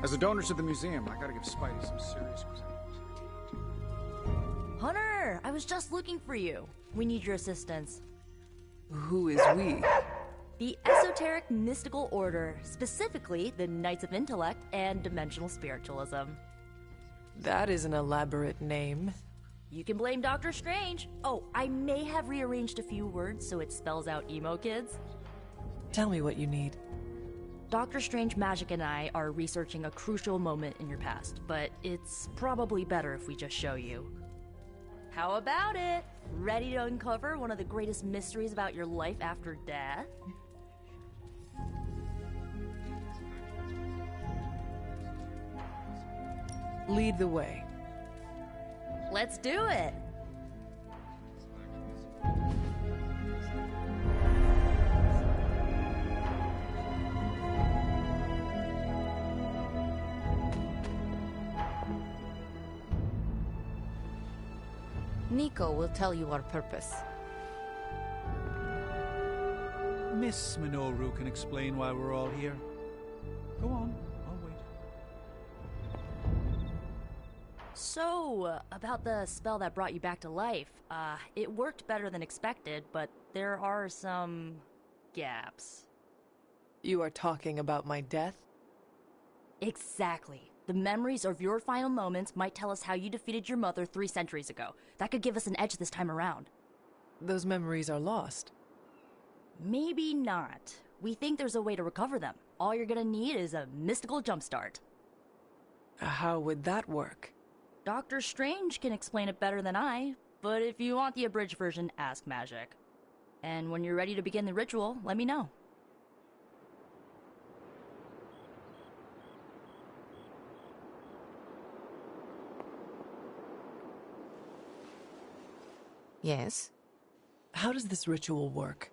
As a donor to the museum, I gotta give Spidey some serious credit. Hunter, I was just looking for you. We need your assistance. Who is we? The Esoteric Mystical Order, specifically the Knights of Intellect and Dimensional Spiritualism. That is an elaborate name. You can blame Dr. Strange. Oh, I may have rearranged a few words so it spells out emo kids. Tell me what you need. Dr. Strange Magic and I are researching a crucial moment in your past, but it's probably better if we just show you. How about it? Ready to uncover one of the greatest mysteries about your life after death? Lead the way. Let's do it! Nico will tell you our purpose. Miss Minoru can explain why we're all here. Go on, I'll wait. So, about the spell that brought you back to life. It worked better than expected, but there are some gaps. You are talking about my death? Exactly. The memories of your final moments might tell us how you defeated your mother 3 centuries ago. That could give us an edge this time around. Those memories are lost. Maybe not. We think there's a way to recover them. All you're gonna need is a mystical jumpstart. How would that work? Dr. Strange can explain it better than I, but if you want the abridged version, ask Magic. And when you're ready to begin the ritual, let me know. Yes? How does this ritual work?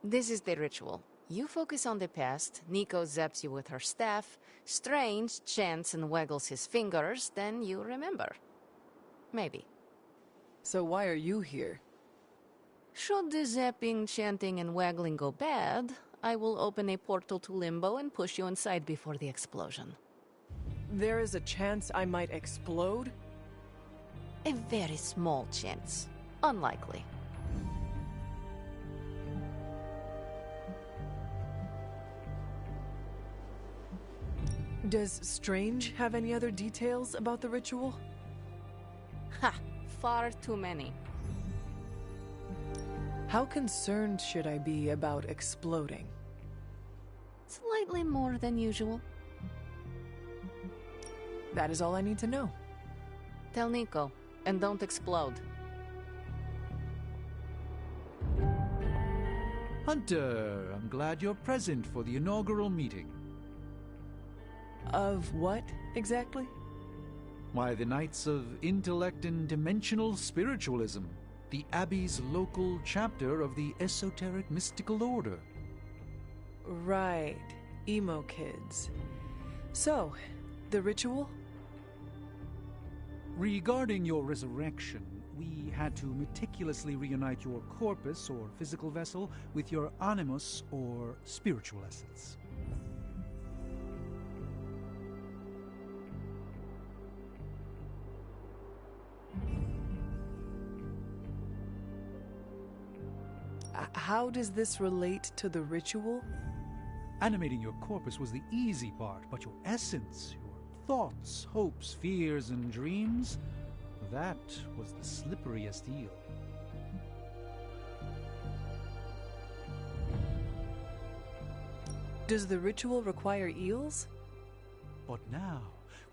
This is the ritual. You focus on the past, Nico zaps you with her staff, Strange chants and waggles his fingers, then you remember. Maybe. So why are you here? Should the zapping, chanting, and waggling go bad, I will open a portal to Limbo and push you inside before the explosion. There is a chance I might explode? A very small chance. Unlikely. Does Strange have any other details about the ritual? Ha! Far too many. How concerned should I be about exploding? Slightly more than usual. That is all I need to know. Tell Nico, and don't explode. Hunter, I'm glad you're present for the inaugural meeting. Of what, exactly? Why, the Knights of Intellect and Dimensional Spiritualism, the Abbey's local chapter of the Esoteric Mystical Order. Right, emo kids. So, the ritual? Regarding your resurrection, we had to meticulously reunite your corpus, or physical vessel, with your animus, or spiritual essence. How does this relate to the ritual? Animating your corpus was the easy part, but your essence, your thoughts, hopes, fears, and dreams, that was the slipperiest eel. Does the ritual require eels? But now,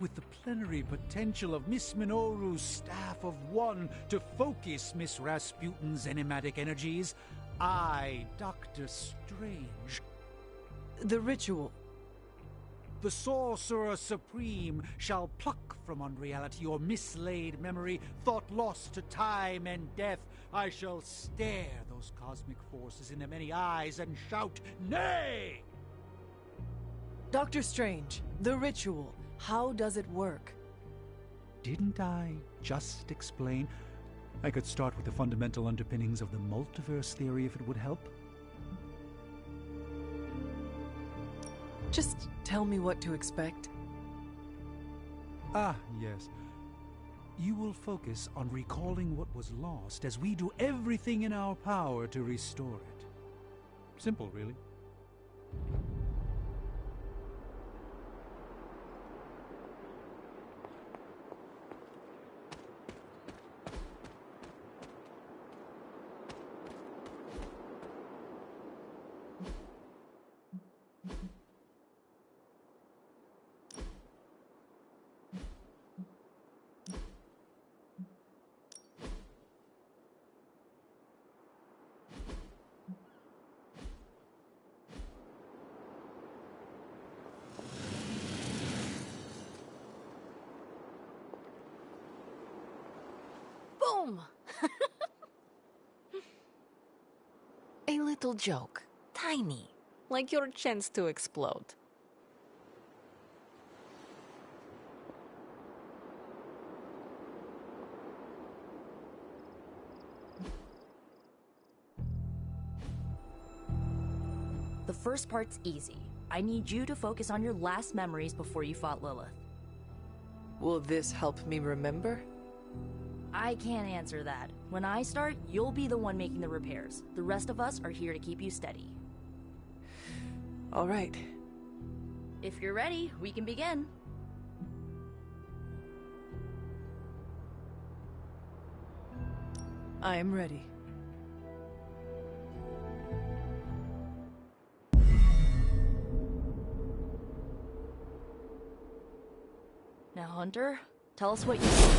with the plenary potential of Miss Minoru's Staff of One to focus Miss Rasputin's enigmatic energies, I, Dr. Strange... The ritual. The Sorcerer Supreme shall pluck from unreality your mislaid memory, thought lost to time and death. I shall stare those cosmic forces in the many eyes and shout, nay! Dr. Strange, the ritual, how does it work? Didn't I just explain? I could start with the fundamental underpinnings of the multiverse theory if it would help. Just tell me what to expect. Ah, yes. You will focus on recalling what was lost as we do everything in our power to restore it. Simple, really. Boom! A little joke. Tiny. Like your chance to explode. The first part's easy. I need you to focus on your last memories before you fought Lilith. Will this help me remember? I can't answer that. When I start, you'll be the one making the repairs. The rest of us are here to keep you steady. All right. If you're ready, we can begin. I am ready. Now, Hunter, tell us what you see.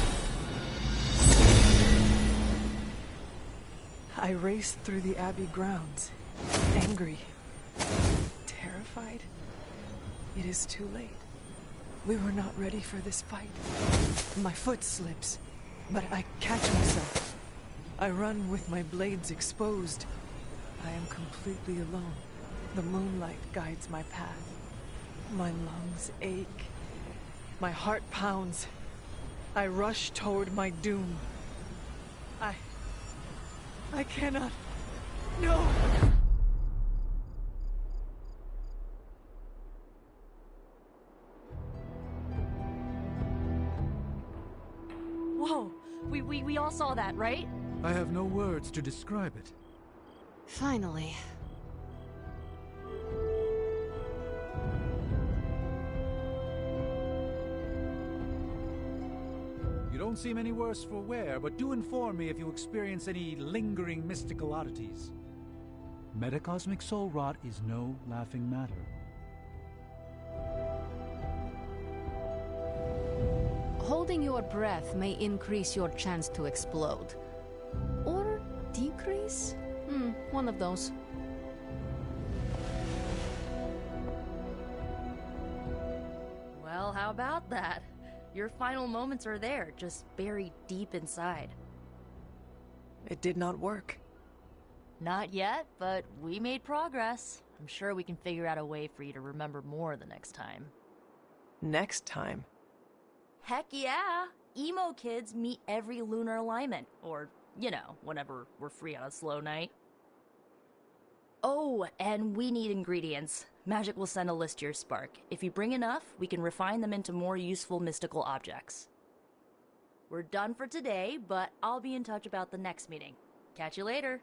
I raced through the Abbey grounds, angry, terrified. It is too late. We were not ready for this fight. My foot slips, but I catch myself. I run with my blades exposed. I am completely alone. The moonlight guides my path. My lungs ache. My heart pounds. I rush toward my doom. I cannot. No! Whoa! We all saw that, right? I have no words to describe it. Finally. You don't seem any worse for wear, but do inform me if you experience any lingering mystical oddities. Metacosmic soul rot is no laughing matter. Holding your breath may increase your chance to explode. Or decrease? One of those. Well, how about that? Your final moments are there, just buried deep inside. It did not work. Not yet, but we made progress. I'm sure we can figure out a way for you to remember more the next time. Next time? Heck yeah! Emo kids meet every lunar alignment, or, you know, whenever we're free on a slow night. Oh, and we need ingredients. Magic will send a list to your spark. If you bring enough, we can refine them into more useful mystical objects. We're done for today, but I'll be in touch about the next meeting. Catch you later.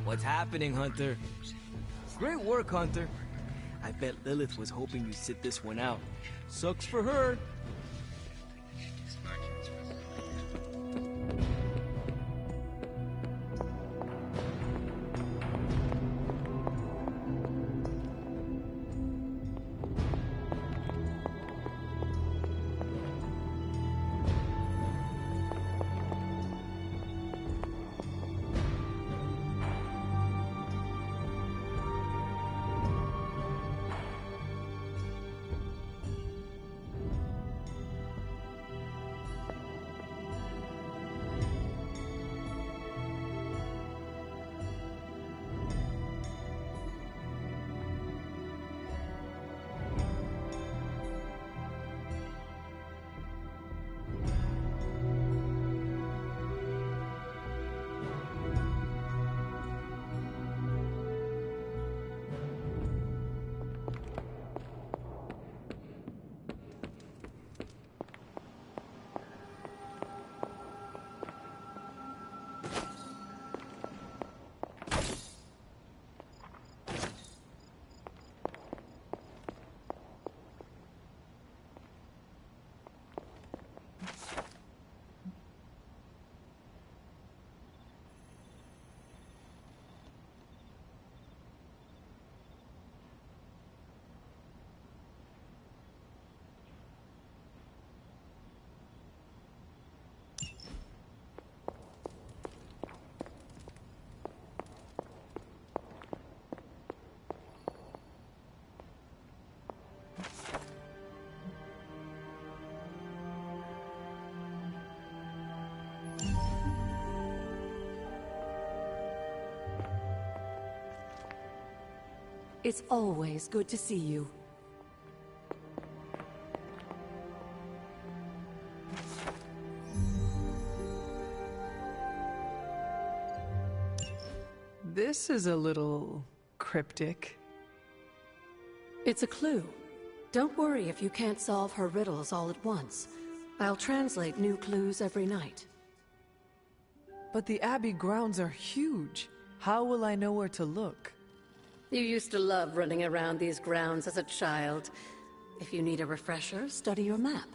What's happening, Hunter? Great work, Hunter. I bet Lilith was hoping you'd sit this one out. Sucks for her. It's always good to see you. This is a little cryptic. It's a clue. Don't worry if you can't solve her riddles all at once. I'll translate new clues every night. But the Abbey grounds are huge. How will I know where to look? You used to love running around these grounds as a child. If you need a refresher, study your map.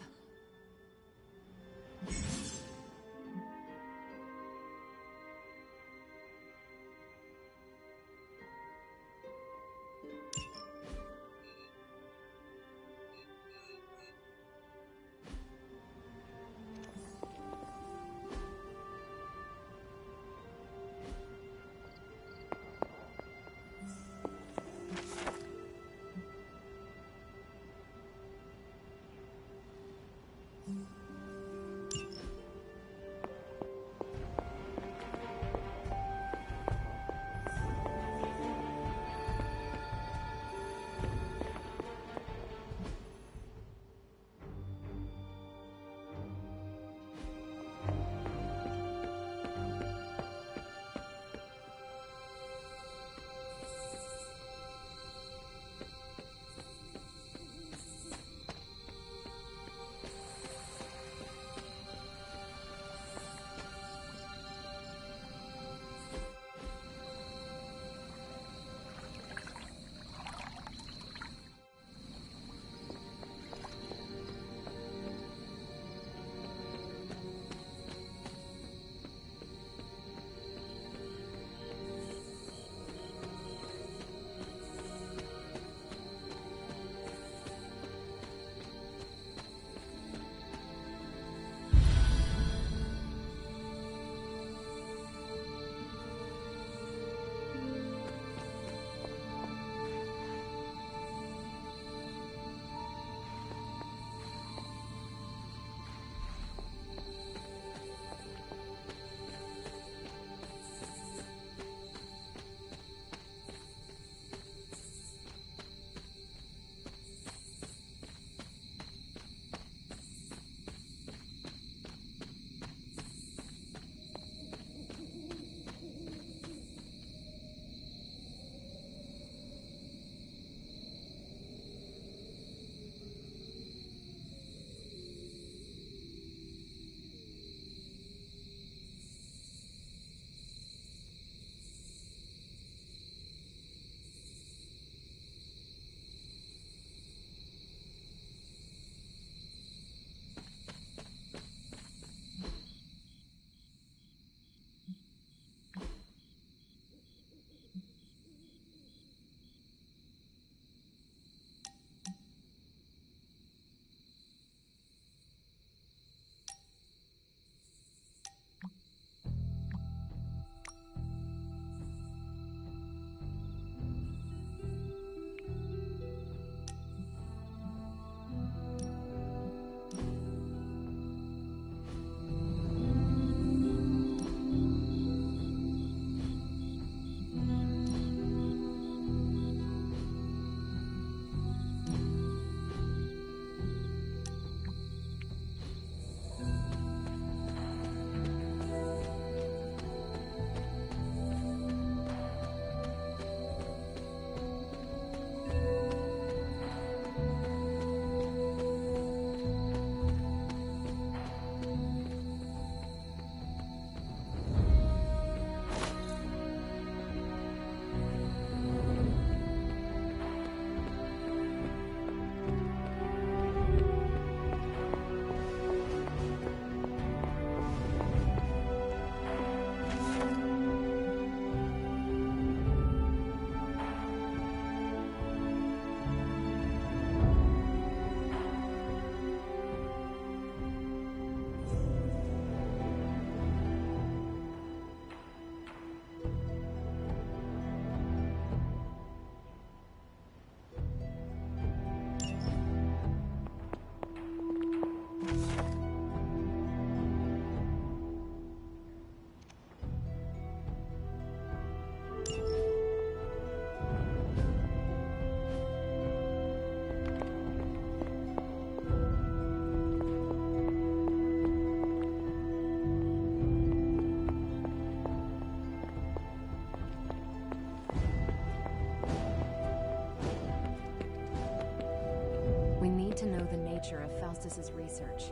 picture of Faustus's research.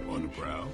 On the prowl?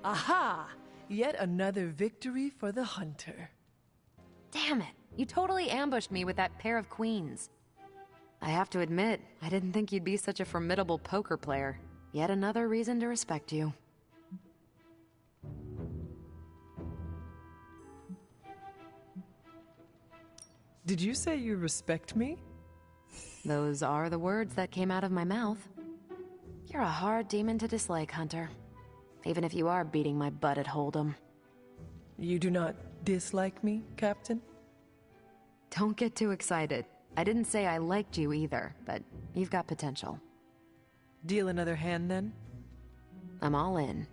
Aha! Yet another victory for the hunter. Damn it! You totally ambushed me with that pair of queens. I have to admit, I didn't think you'd be such a formidable poker player. Yet another reason to respect you. Did you say you respect me? Those are the words that came out of my mouth. You're a hard demon to dislike, Hunter. Even if you are beating my butt at Hold'em. You do not dislike me, Captain? Don't get too excited. I didn't say I liked you either, but you've got potential. Deal another hand, then? I'm all in.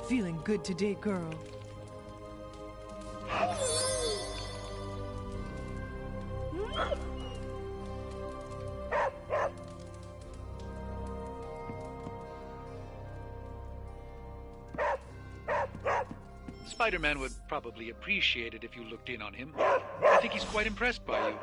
Feeling good today, girl. Spider-Man would probably appreciate it if you looked in on him. I think he's quite impressed by you.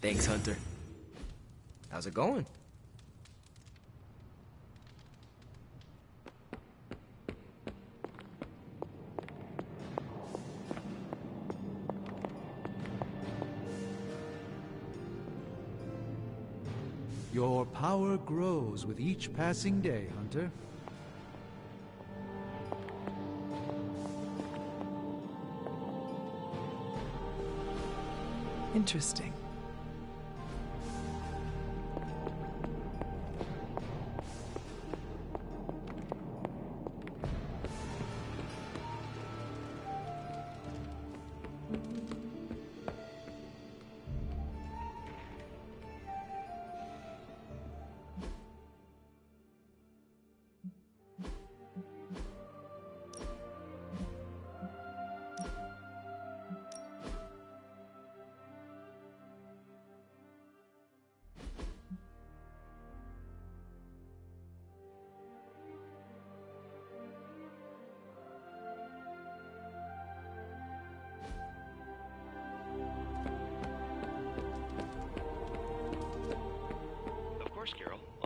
Thanks, Hunter. How's it going? Your power grows with each passing day, Hunter. Interesting.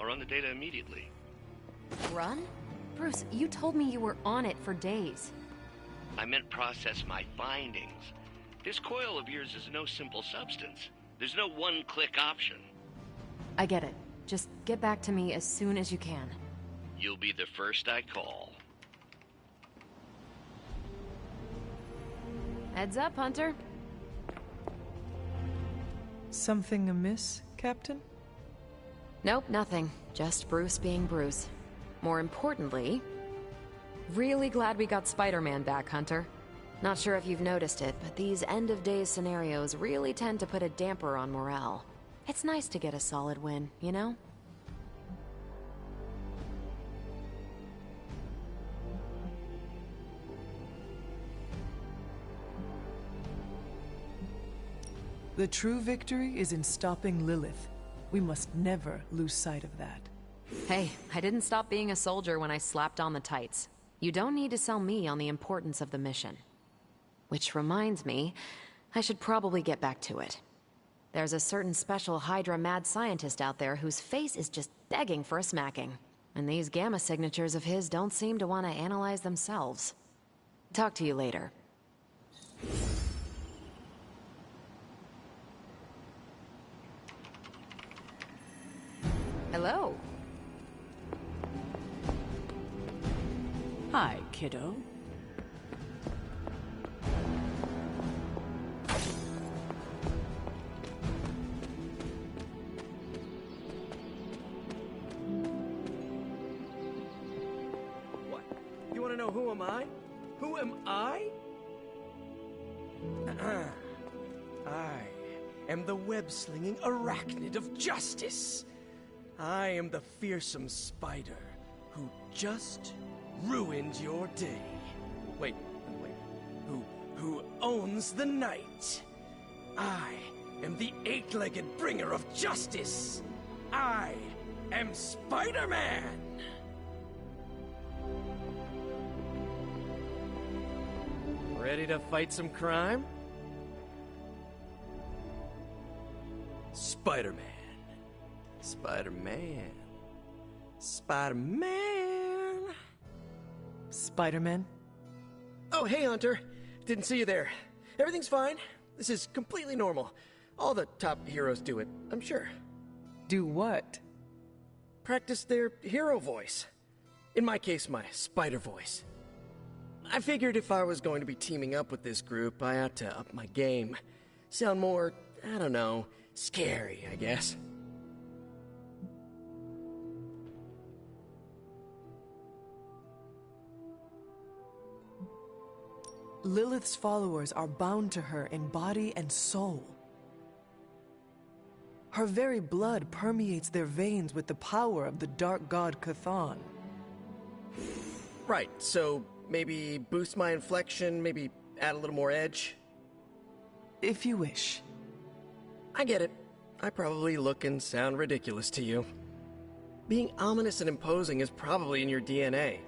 run the data immediately. Run? Bruce, you told me you were on it for days. I meant process my findings. This coil of yours is no simple substance. There's no one-click option. I get it. Just get back to me as soon as you can. You'll be the first I call. Heads up, Hunter. Something amiss, Captain? Nope, nothing. Just Bruce being Bruce. More importantly, really glad we got Spider-Man back, Hunter. Not sure if you've noticed it, but these end-of-days scenarios really tend to put a damper on morale. It's nice to get a solid win, you know? The true victory is in stopping Lilith. We must never lose sight of that. Hey, I didn't stop being a soldier when I slapped on the tights. You don't need to sell me on the importance of the mission. Which reminds me, I should probably get back to it. There's a certain special Hydra mad scientist out there whose face is just begging for a smacking. And these gamma signatures of his don't seem to want to analyze themselves. Talk to you later. Hello. Hi, kiddo. What? You want to know who am I? Who am I? I am the web-slinging arachnid of justice. I am the fearsome spider who just ruined your day. Wait. Who owns the night? I am the eight-legged bringer of justice. I am Spider-Man. Ready to fight some crime? Spider-Man. Spider-Man. Spider-Man. Spider-Man? Oh, hey, Hunter. Didn't see you there. Everything's fine. This is completely normal. All the top heroes do it, I'm sure. Do what? Practice their hero voice. In my case, my spider voice. I figured if I was going to be teaming up with this group, I ought to up my game. Sound more, I don't know, scary, I guess. Lilith's followers are bound to her in body and soul. Her very blood permeates their veins with the power of the dark god Chthon. Right, so maybe boost my inflection, maybe add a little more edge? If you wish. I get it. I probably look and sound ridiculous to you. Being ominous and imposing is probably in your DNA.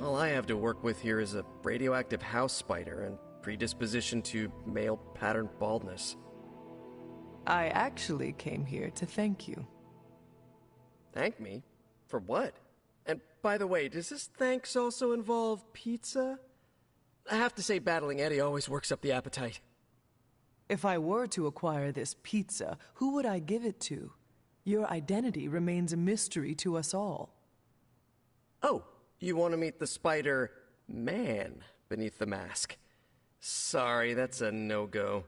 All I have to work with here is a radioactive house spider and predisposition to male pattern baldness. I actually came here to thank you. Thank me? For what? And by the way, does this thanks also involve pizza? I have to say battling Eddie always works up the appetite. If I were to acquire this pizza, who would I give it to? Your identity remains a mystery to us all. Oh, you want to meet the Spider-Man beneath the mask? Sorry, that's a no-go.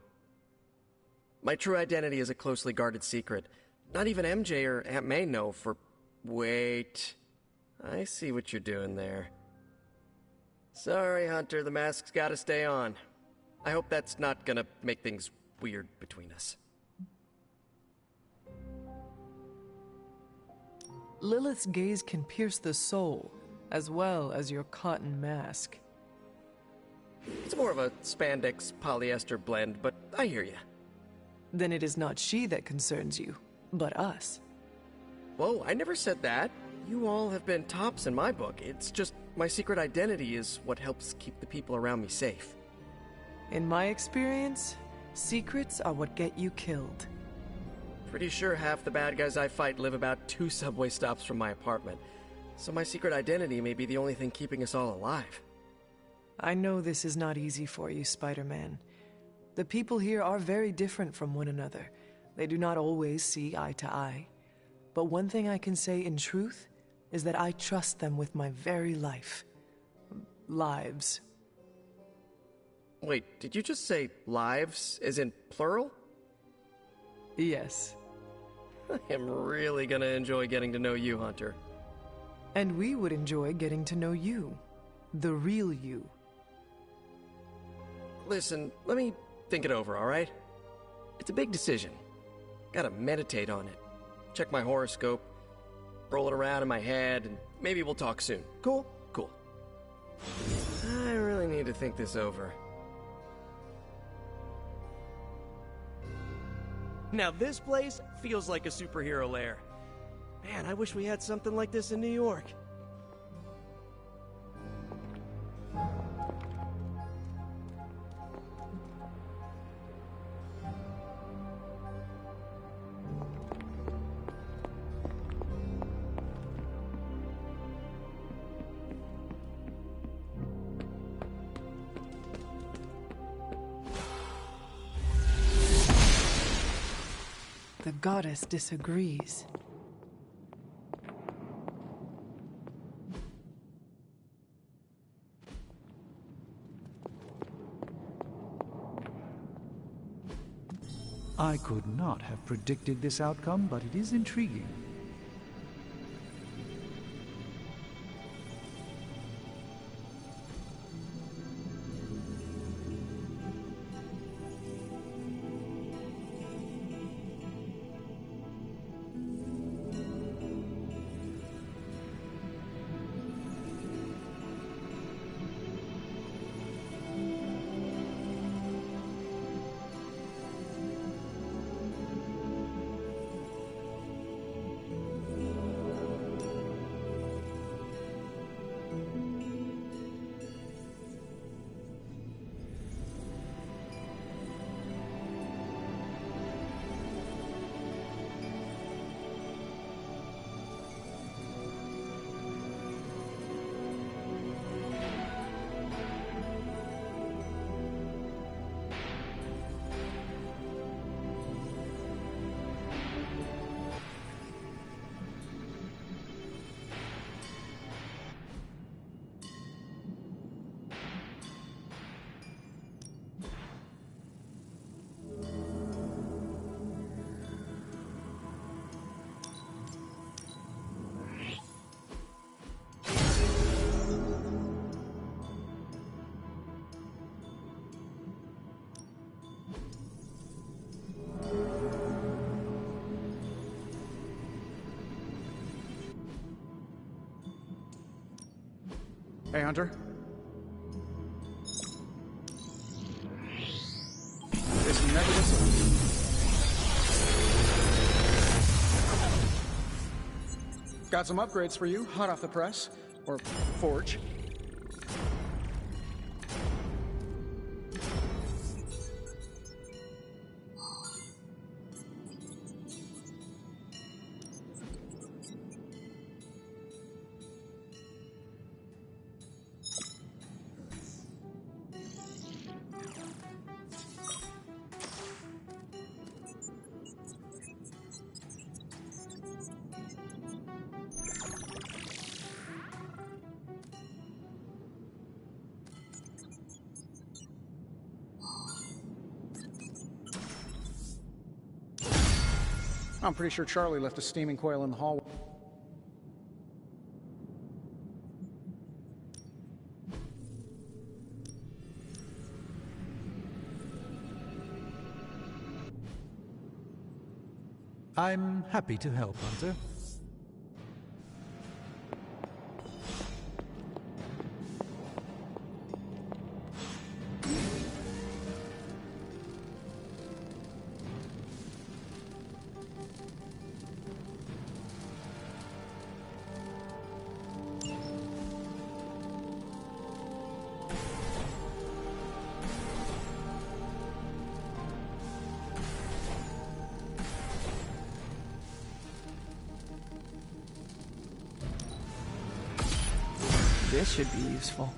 My true identity is a closely guarded secret. Not even MJ or Aunt May know for... Wait. I see what you're doing there. Sorry, Hunter, the mask's gotta stay on. I hope that's not gonna make things weird between us. Lilith's gaze can pierce the soul, as well as your cotton mask. It's more of a spandex polyester blend, but I hear ya. Then it is not she that concerns you, but us. Whoa, I never said that. You all have been tops in my book. It's just my secret identity is what helps keep the people around me safe. In my experience, secrets are what get you killed. Pretty sure half the bad guys I fight live about 2 subway stops from my apartment. So my secret identity may be the only thing keeping us all alive. I know this is not easy for you, Spider-Man. The people here are very different from one another. They do not always see eye to eye. But one thing I can say in truth is that I trust them with my very life. Lives. Wait, did you just say lives, as in plural? Yes. I am really gonna enjoy getting to know you, Hunter. And we would enjoy getting to know you. The real you. Listen, let me think it over, alright? It's a big decision. Gotta meditate on it. Check my horoscope, roll it around in my head, and maybe we'll talk soon. Cool? Cool. I really need to think this over. Now this place feels like a superhero lair. Man, I wish we had something like this in New York. The goddess disagrees. I could not have predicted this outcome, but it is intriguing. Hey, Hunter. This never gets old. Got some upgrades for you, hot off the press. Or forge. I'm pretty sure Charlie left a steaming coil in the hallway. I'm happy to help, Hunter. This should be useful.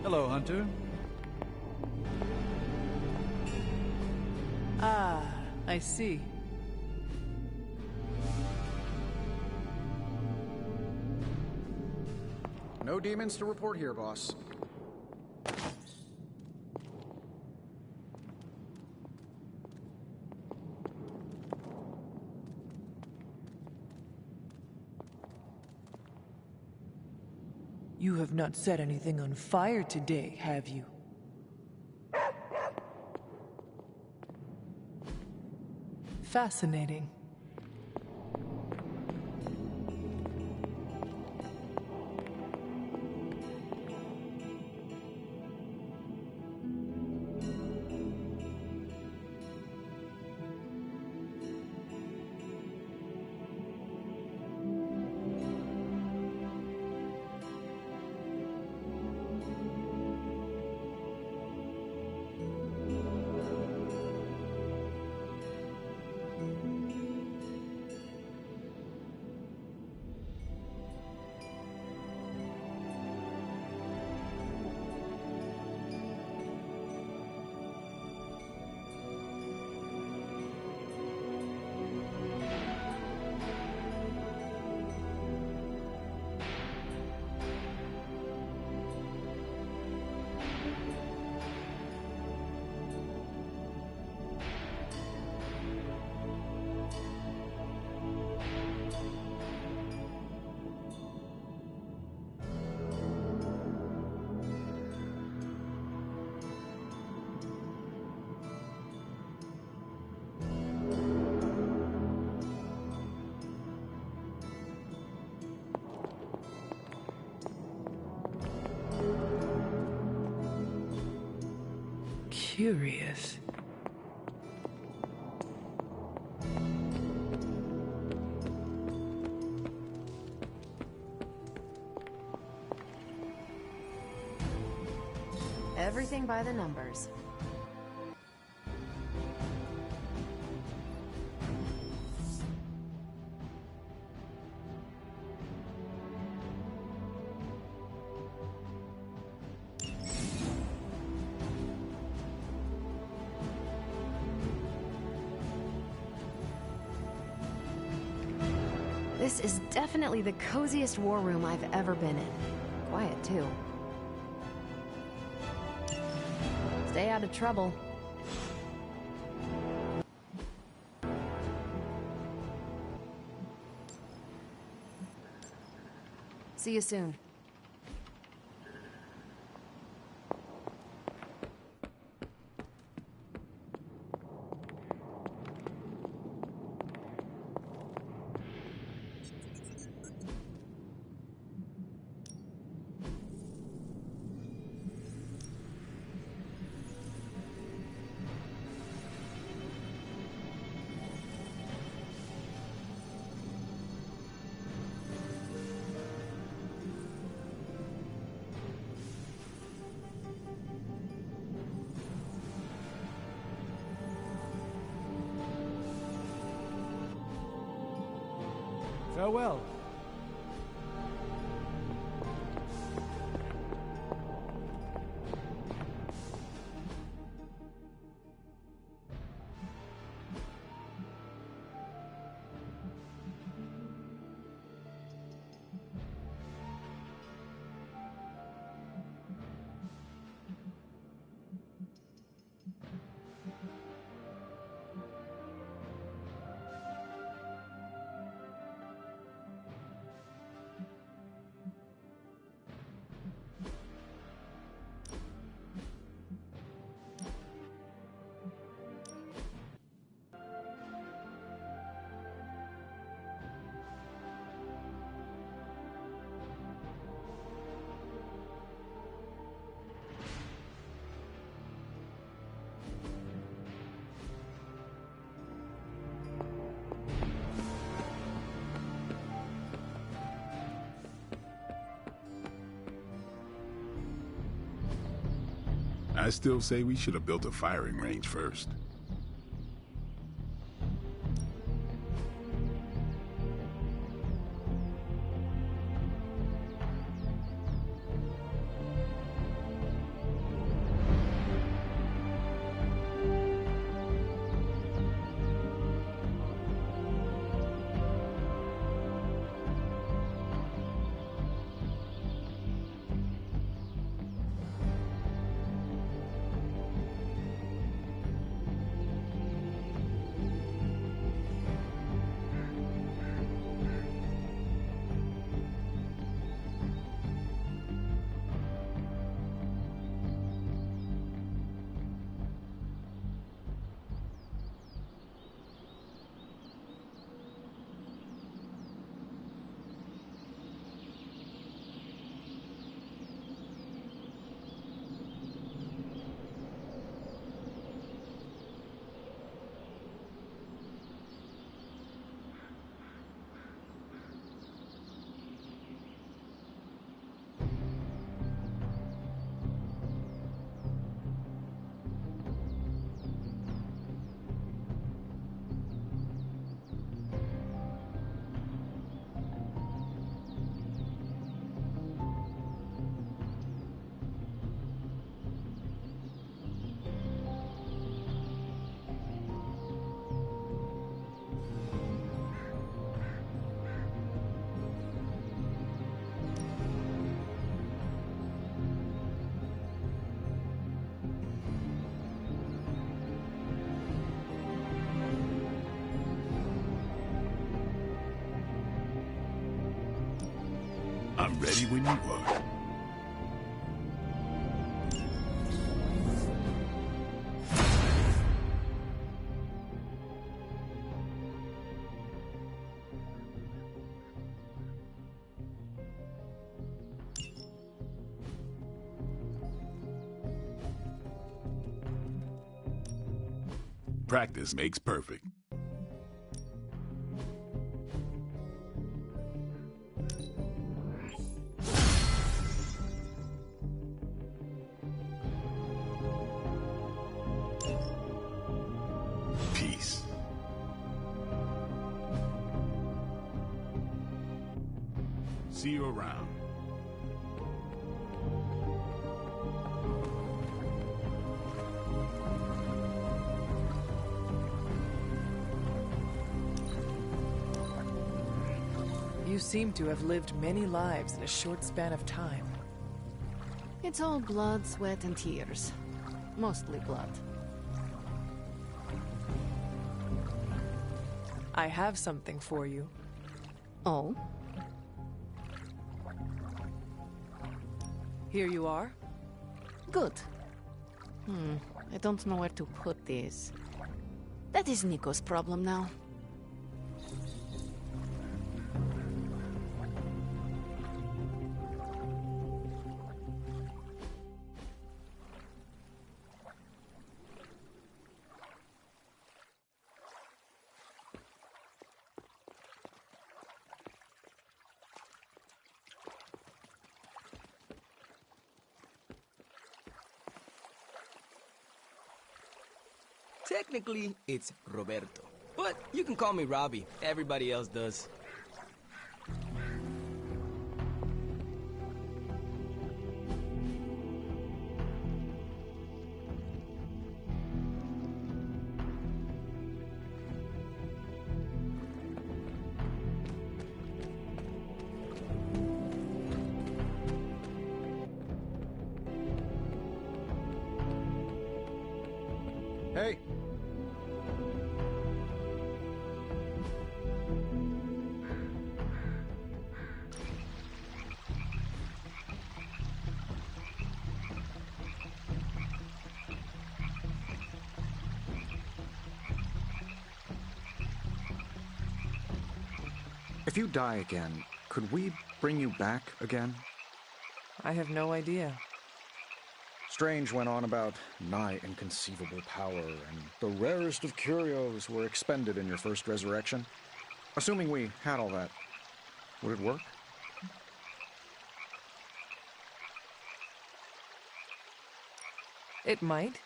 Hello, Hunter. Ah, I see. No demons to report here, boss. You have not set anything on fire today, have you? Fascinating. Curious. Everything by the numbers. This is definitely the coziest war room I've ever been in. Quiet, too. Stay out of trouble. See you soon. Farewell. I still say we should have built a firing range first. I'm ready when you are. Practice makes perfect. Peace. See you around. You seem to have lived many lives in a short span of time. It's all blood, sweat, and tears. Mostly blood. I have something for you. Oh? Here you are. Good. I don't know where to put this. That is Nico's problem now. Technically, it's Roberto. But you can call me Robbie. Everybody else does. Hey! If you die again, could we bring you back again? I have no idea. Strange went on about nigh inconceivable power, and the rarest of curios were expended in your first resurrection. Assuming we had all that, would it work? It might.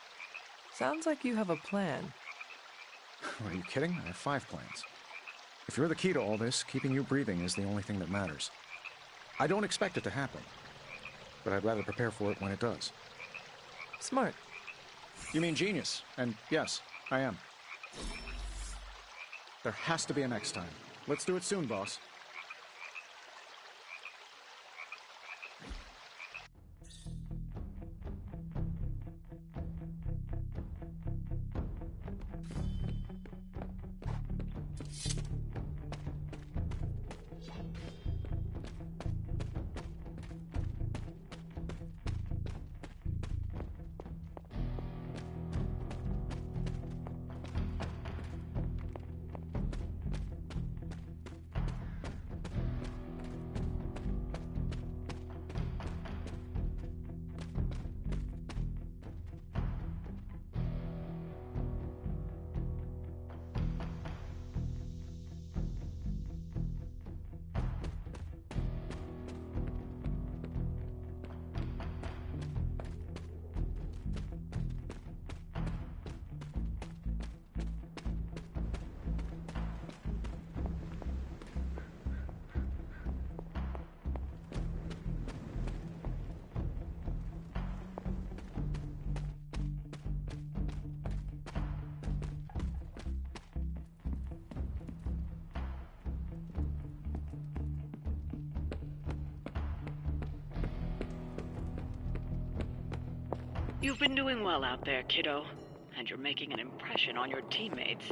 Sounds like you have a plan. Are you kidding? I have 5 plans. If you're the key to all this, keeping you breathing is the only thing that matters. I don't expect it to happen, but I'd rather prepare for it when it does. Smart. You mean genius, and yes, I am. There has to be a next time. Let's do it soon, boss. You've been doing well out there, kiddo, and you're making an impression on your teammates.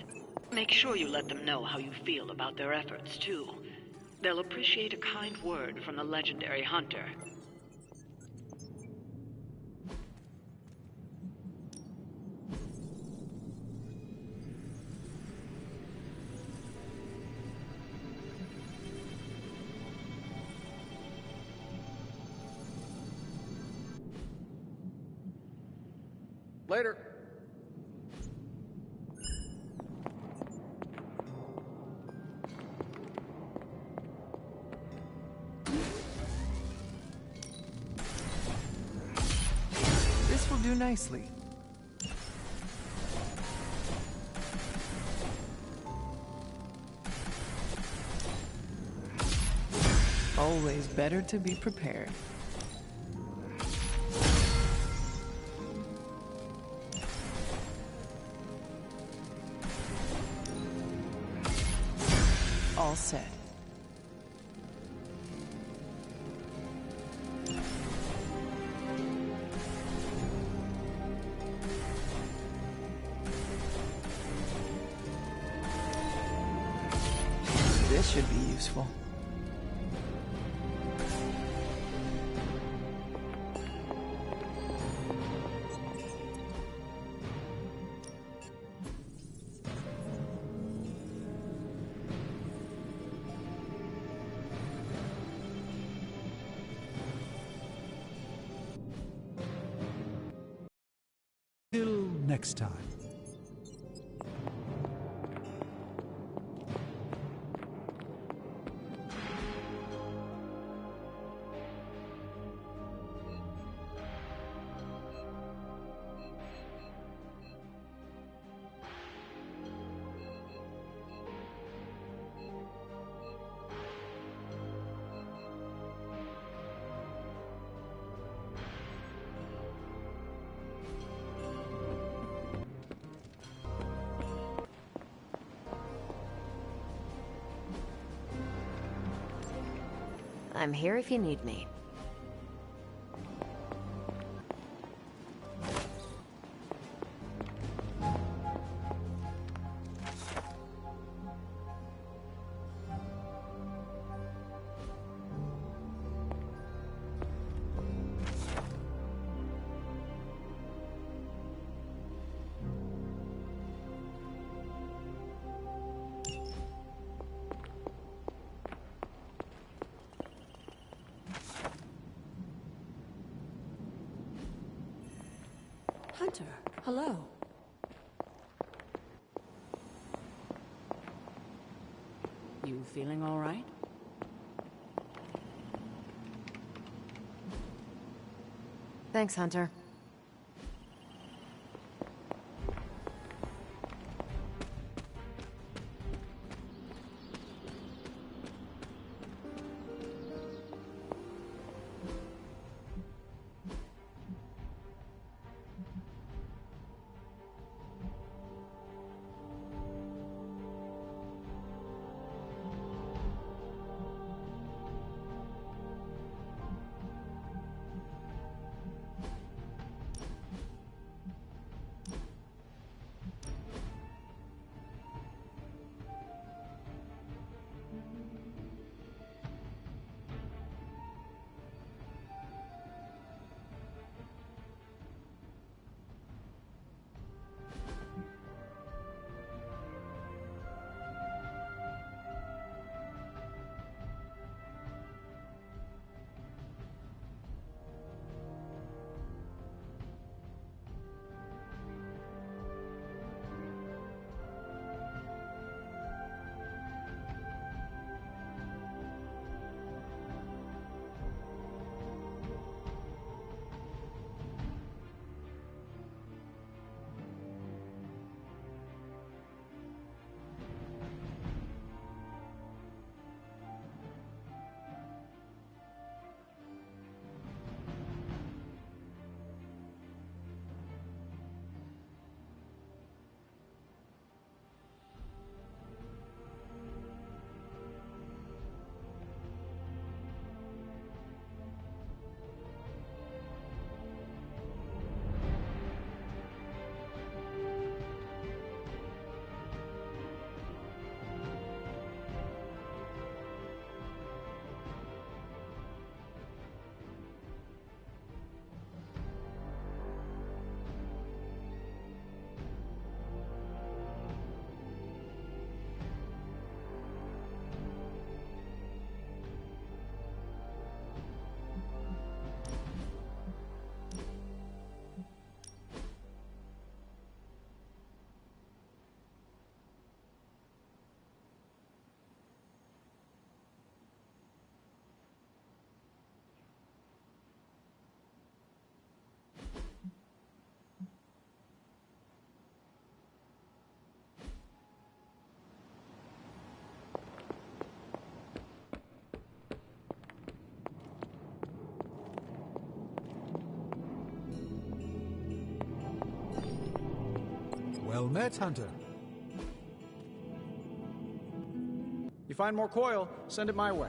Make sure you let them know how you feel about their efforts, too. They'll appreciate a kind word from the legendary hunter. Later. This will do nicely. Always better to be prepared. All set. This should be useful. Till next time. I'm here if you need me. Hunter, hello. You feeling all right? Thanks, Hunter. Well met, Hunter. You find more coil, send it my way.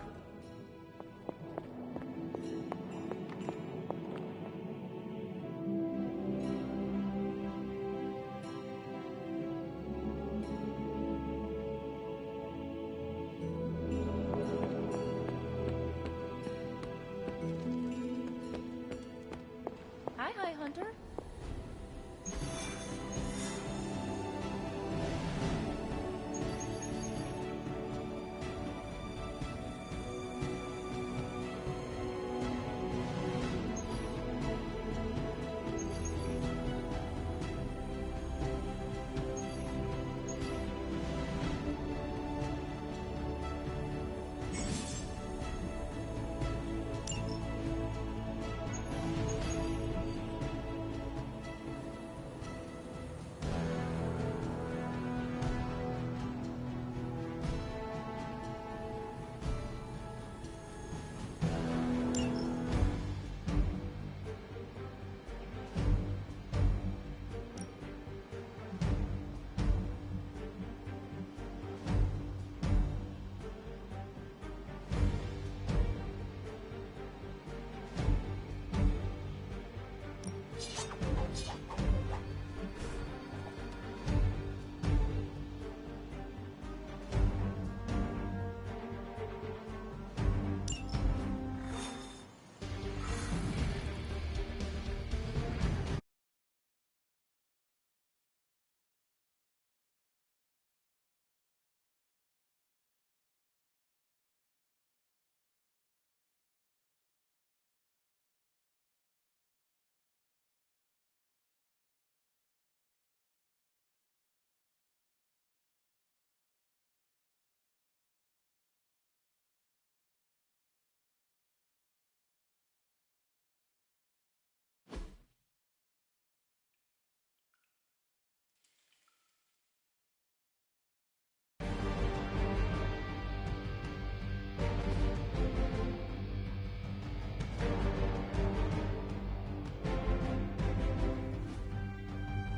Hi, Hunter.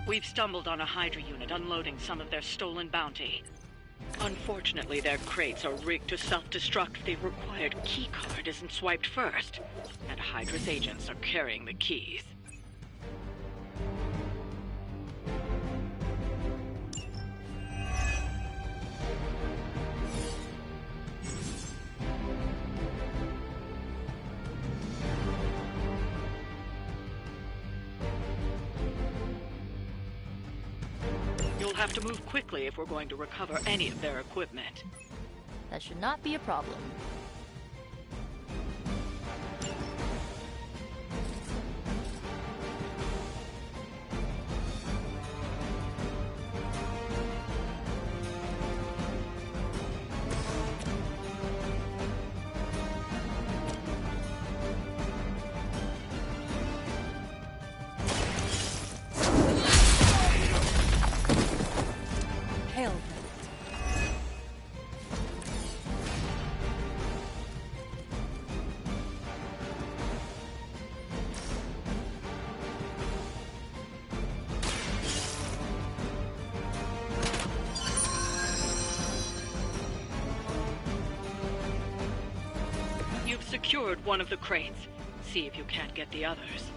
We've stumbled on a Hydra unit unloading some of their stolen bounty. Unfortunately, their crates are rigged to self-destruct. The required keycard isn't swiped first, and Hydra's agents are carrying the keys. You'll have to move quickly if we're going to recover any of their equipment. That should not be a problem. You've secured one of the crates. See if you can't get the others.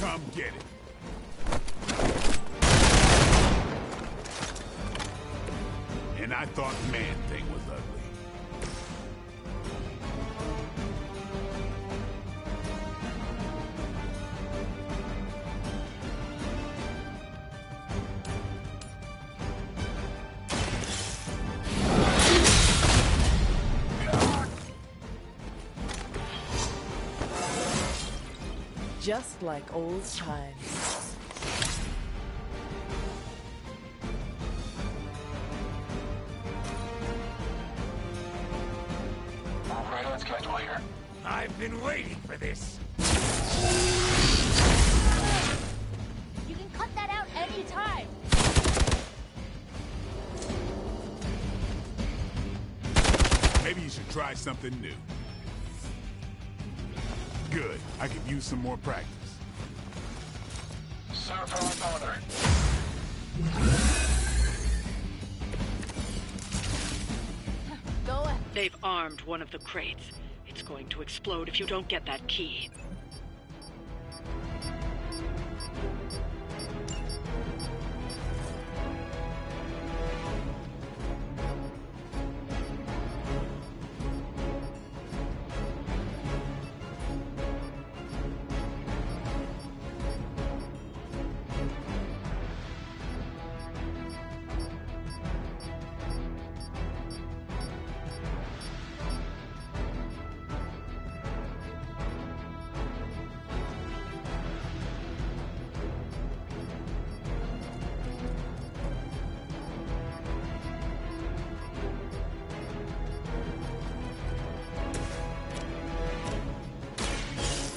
Come get it. And I thought Man-Thing was ugly. Just like old times. Right on schedule here. I've been waiting for this. You can cut that out any time. Maybe you should try something new. Good. I could use some more practice. Go ahead. They've armed one of the crates. It's going to explode if you don't get that key.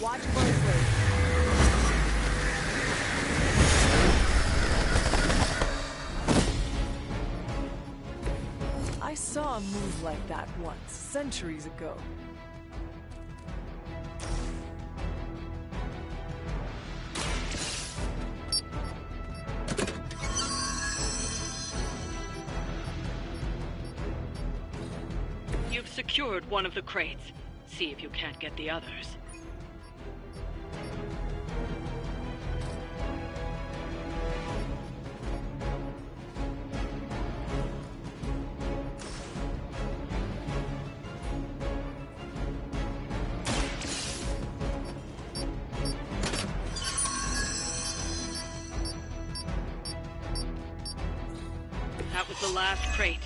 Watch closely. I saw a move like that once, centuries ago. You've secured one of the crates. See if you can't get the others. That was the last crate.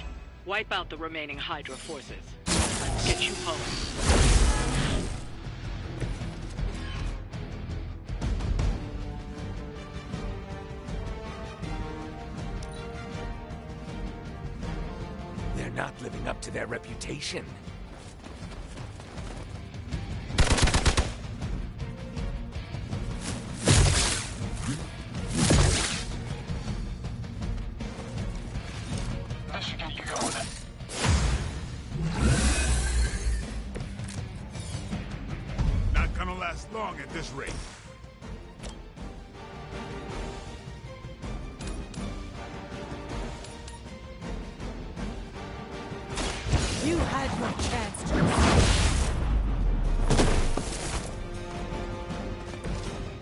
Wipe out the remaining Hydra forces. Let's get you home. They're not living up to their reputation. along at this rate. You had your chance to.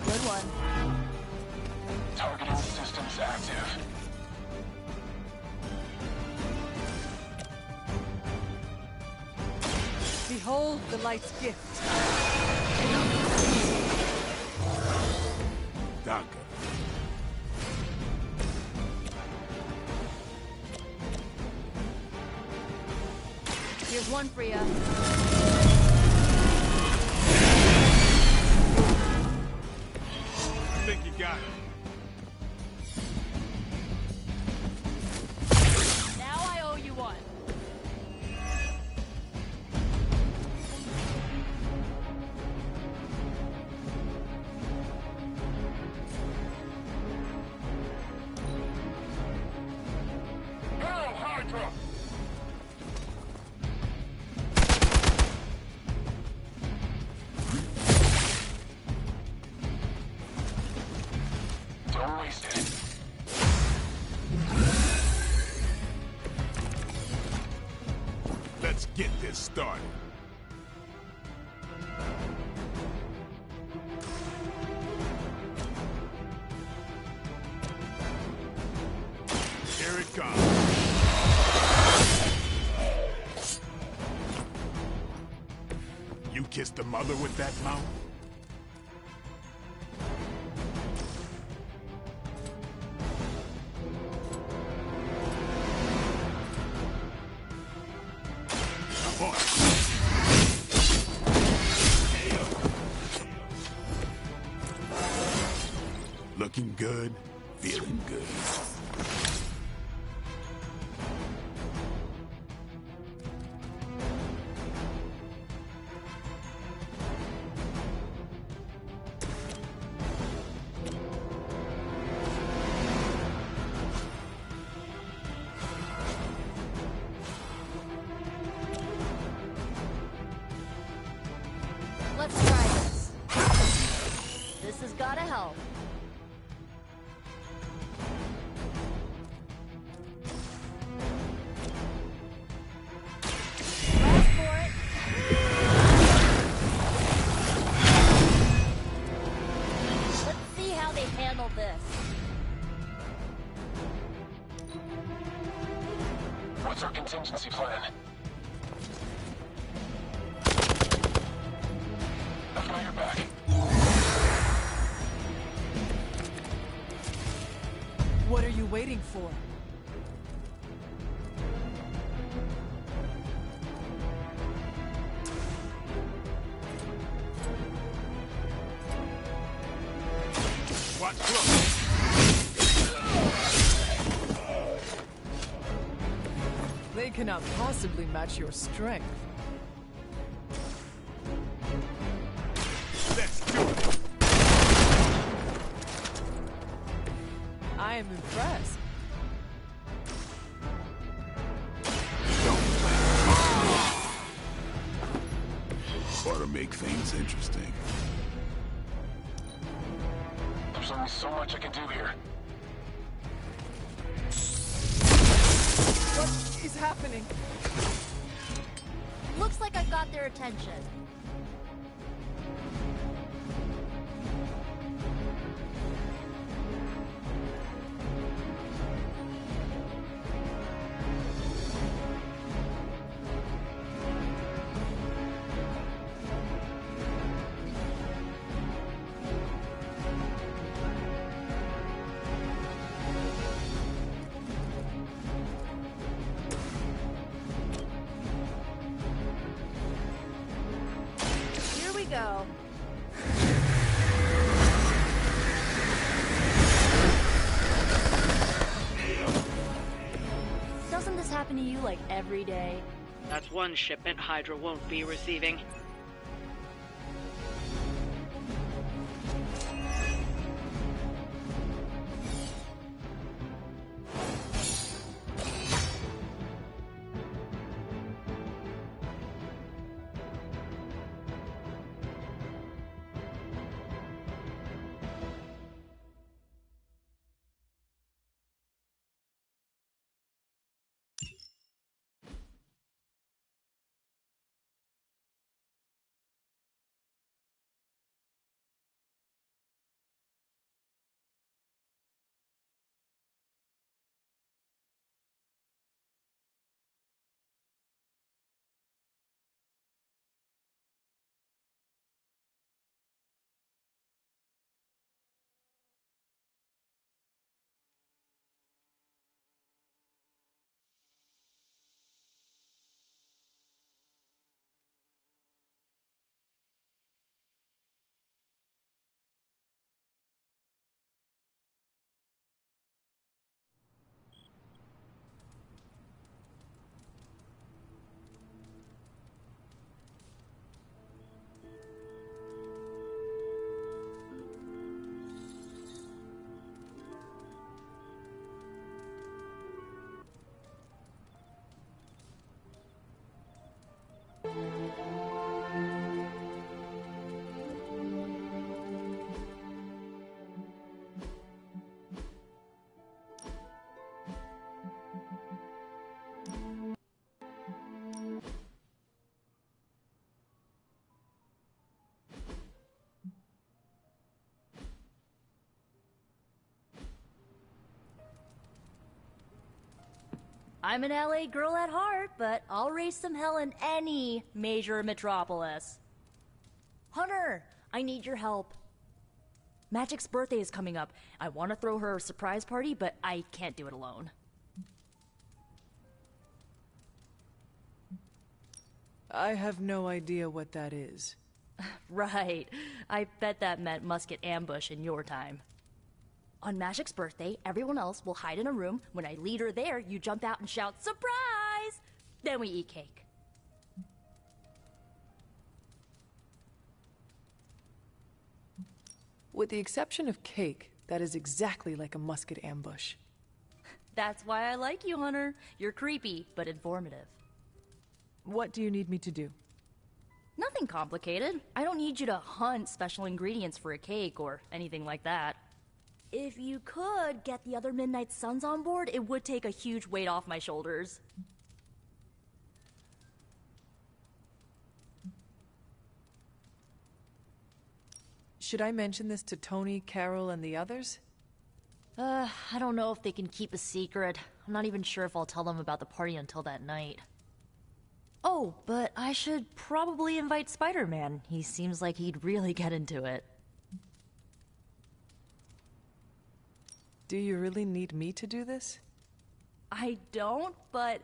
Good one. Targeted systems active. Behold the light's gift. Danke. Here's one for ya. I think you got it. Now I owe you one. Hail Hydra! Don't waste it. Let's get this started. Here it comes. You kissed the mother with that mouth? Looking good, feeling good. Let's try this. This has gotta help. Last for it. Let's see how they handle this. What's our contingency plan? I've got your back. What are you waiting for? Watch close. They cannot possibly match your strength. Let's do it. I am impressed. Ought to make things interesting. There's only so much I can do here. What is happening? Looks like I've got their attention. Go. Doesn't this happen to you like every day? That's one shipment Hydra won't be receiving. I'm an LA girl at heart, but I'll raise some hell in any major metropolis. Hunter, I need your help. Magic's birthday is coming up. I want to throw her a surprise party, but I can't do it alone. I have no idea what that is. Right. I bet that meant musket ambush in your time. On Magic's birthday, everyone else will hide in a room. When I lead her there, you jump out and shout, "Surprise!" Then we eat cake. With the exception of cake, that is exactly like a musket ambush. That's why I like you, Hunter. You're creepy, but informative. What do you need me to do? Nothing complicated. I don't need you to hunt special ingredients for a cake or anything like that. If you could get the other Midnight Suns on board, it would take a huge weight off my shoulders. Should I mention this to Tony, Carol, and the others? I don't know if they can keep a secret. I'm not even sure if I'll tell them about the party until that night. Oh, but I should probably invite Spider-Man. He seems like he'd really get into it. Do you really need me to do this? I don't, but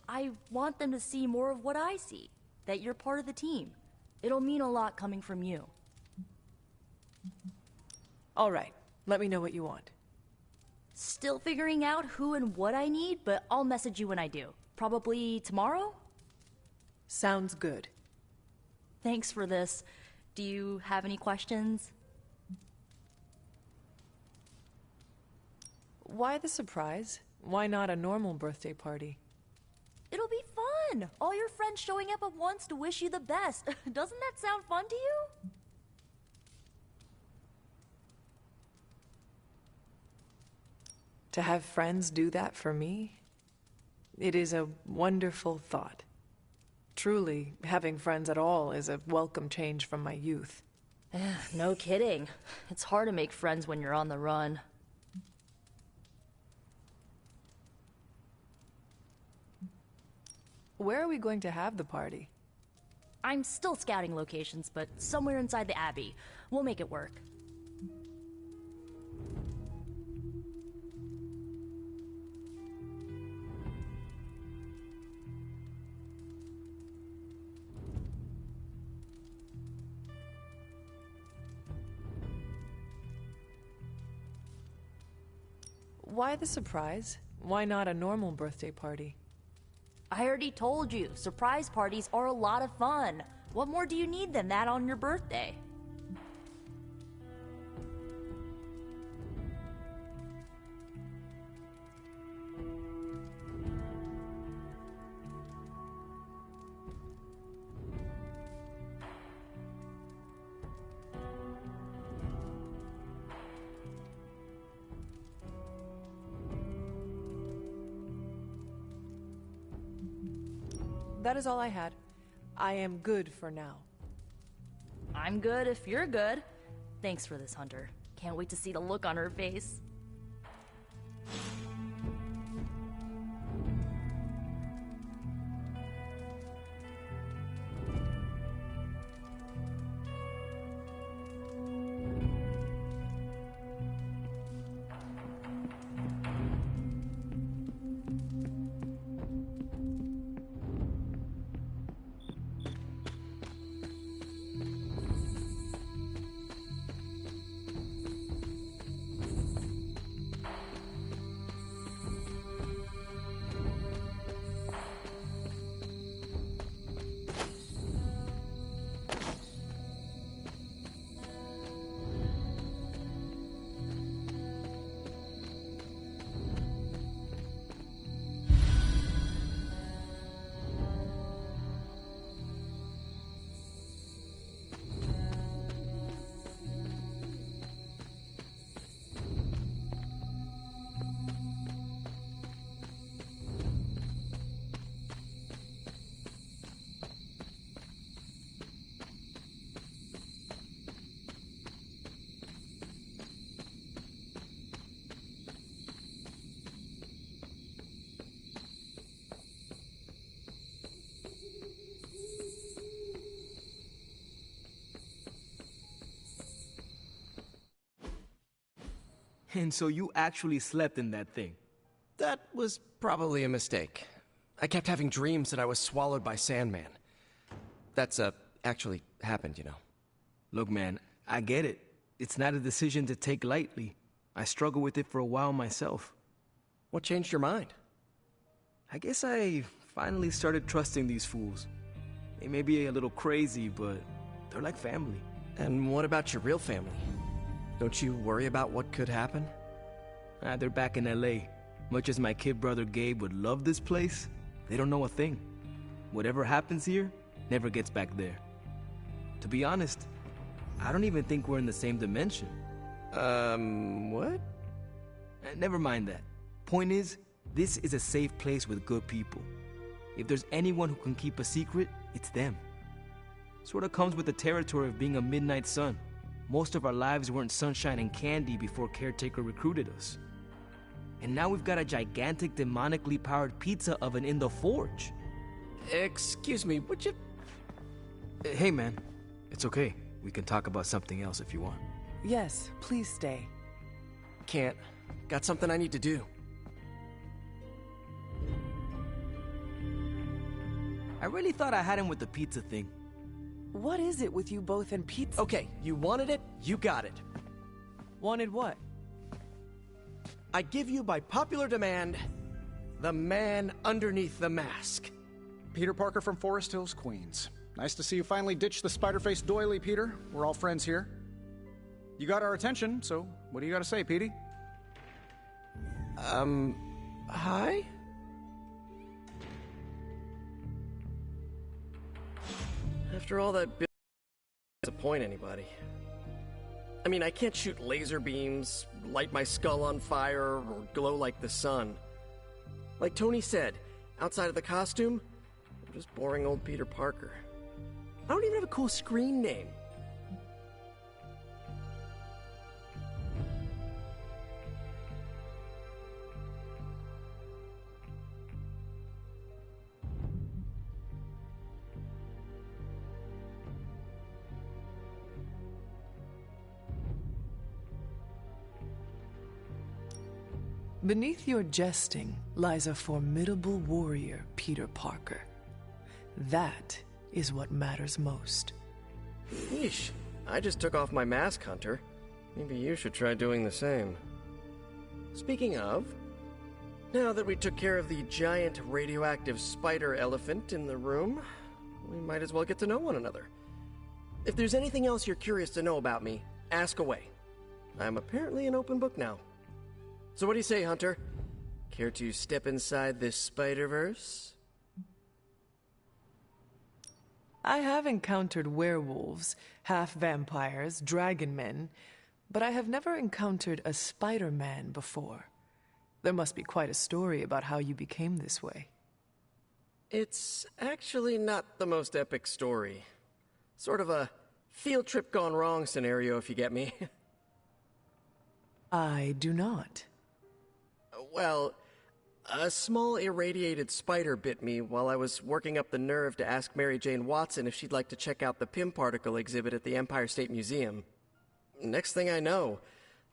I want them to see more of what I see. That you're part of the team. It'll mean a lot coming from you. All right, let me know what you want. Still figuring out who and what I need, but I'll message you when I do. Probably tomorrow? Sounds good. Thanks for this. Do you have any questions? Why the surprise? Why not a normal birthday party? It'll be fun! All your friends showing up at once to wish you the best. Doesn't that sound fun to you? To have friends do that for me? It is a wonderful thought. Truly, having friends at all is a welcome change from my youth. No kidding. It's hard to make friends when you're on the run. Where are we going to have the party? I'm still scouting locations, but somewhere inside the Abbey. We'll make it work. Why the surprise? Why not a normal birthday party? I already told you, surprise parties are a lot of fun. What more do you need than that on your birthday? That is all I had. I am good for now. I'm good if you're good. Thanks for this, Hunter. Can't wait to see the look on her face. And so you actually slept in that thing? That was probably a mistake. I kept having dreams that I was swallowed by Sandman. That's, actually happened, you know. Look, man, I get it. It's not a decision to take lightly. I struggled with it for a while myself. What changed your mind? I guess I finally started trusting these fools. They may be a little crazy, but they're like family. And what about your real family? Don't you worry about what could happen? They're back in LA. Much as my kid brother Gabe would love this place, they don't know a thing. Whatever happens here never gets back there. To be honest, I don't even think we're in the same dimension. What? Never mind that. Point is, this is a safe place with good people. If there's anyone who can keep a secret, it's them. Sorta comes with the territory of being a midnight sun. Most of our lives weren't sunshine and candy before Caretaker recruited us. And now we've got a gigantic demonically powered pizza oven in the forge. Excuse me, would you... Hey man, it's okay. We can talk about something else if you want. Yes, please stay. Can't. Got something I need to do. I really thought I had him with the pizza thing. What is it with you both and pizza? Okay, you wanted it, you got it. Wanted what? I give you by popular demand, the man underneath the mask. Peter Parker from Forest Hills, Queens. Nice to see you finally ditch the spider-faced doily, Peter. We're all friends here. You got our attention, so what do you got to say, Petey? Hi? After all that disappoint anybody. I mean, I can't shoot laser beams, light my skull on fire, or glow like the sun. Like Tony said, outside of the costume, I'm just boring old Peter Parker. I don't even have a cool screen name. Beneath your jesting lies a formidable warrior, Peter Parker. That is what matters most. Yeesh, I just took off my mask, Hunter. Maybe you should try doing the same. Speaking of, now that we took care of the giant radioactive spider elephant in the room, we might as well get to know one another. If there's anything else you're curious to know about me, ask away. I'm apparently an open book now. So what do you say, Hunter? Care to step inside this Spider-Verse? I have encountered werewolves, half-vampires, dragon men, but I have never encountered a Spider-Man before. There must be quite a story about how you became this way. It's actually not the most epic story. Sort of a field trip gone wrong scenario, if you get me. I do not. Well, a small irradiated spider bit me while I was working up the nerve to ask Mary Jane Watson if she'd like to check out the Pym particle exhibit at the Empire State Museum. Next thing I know,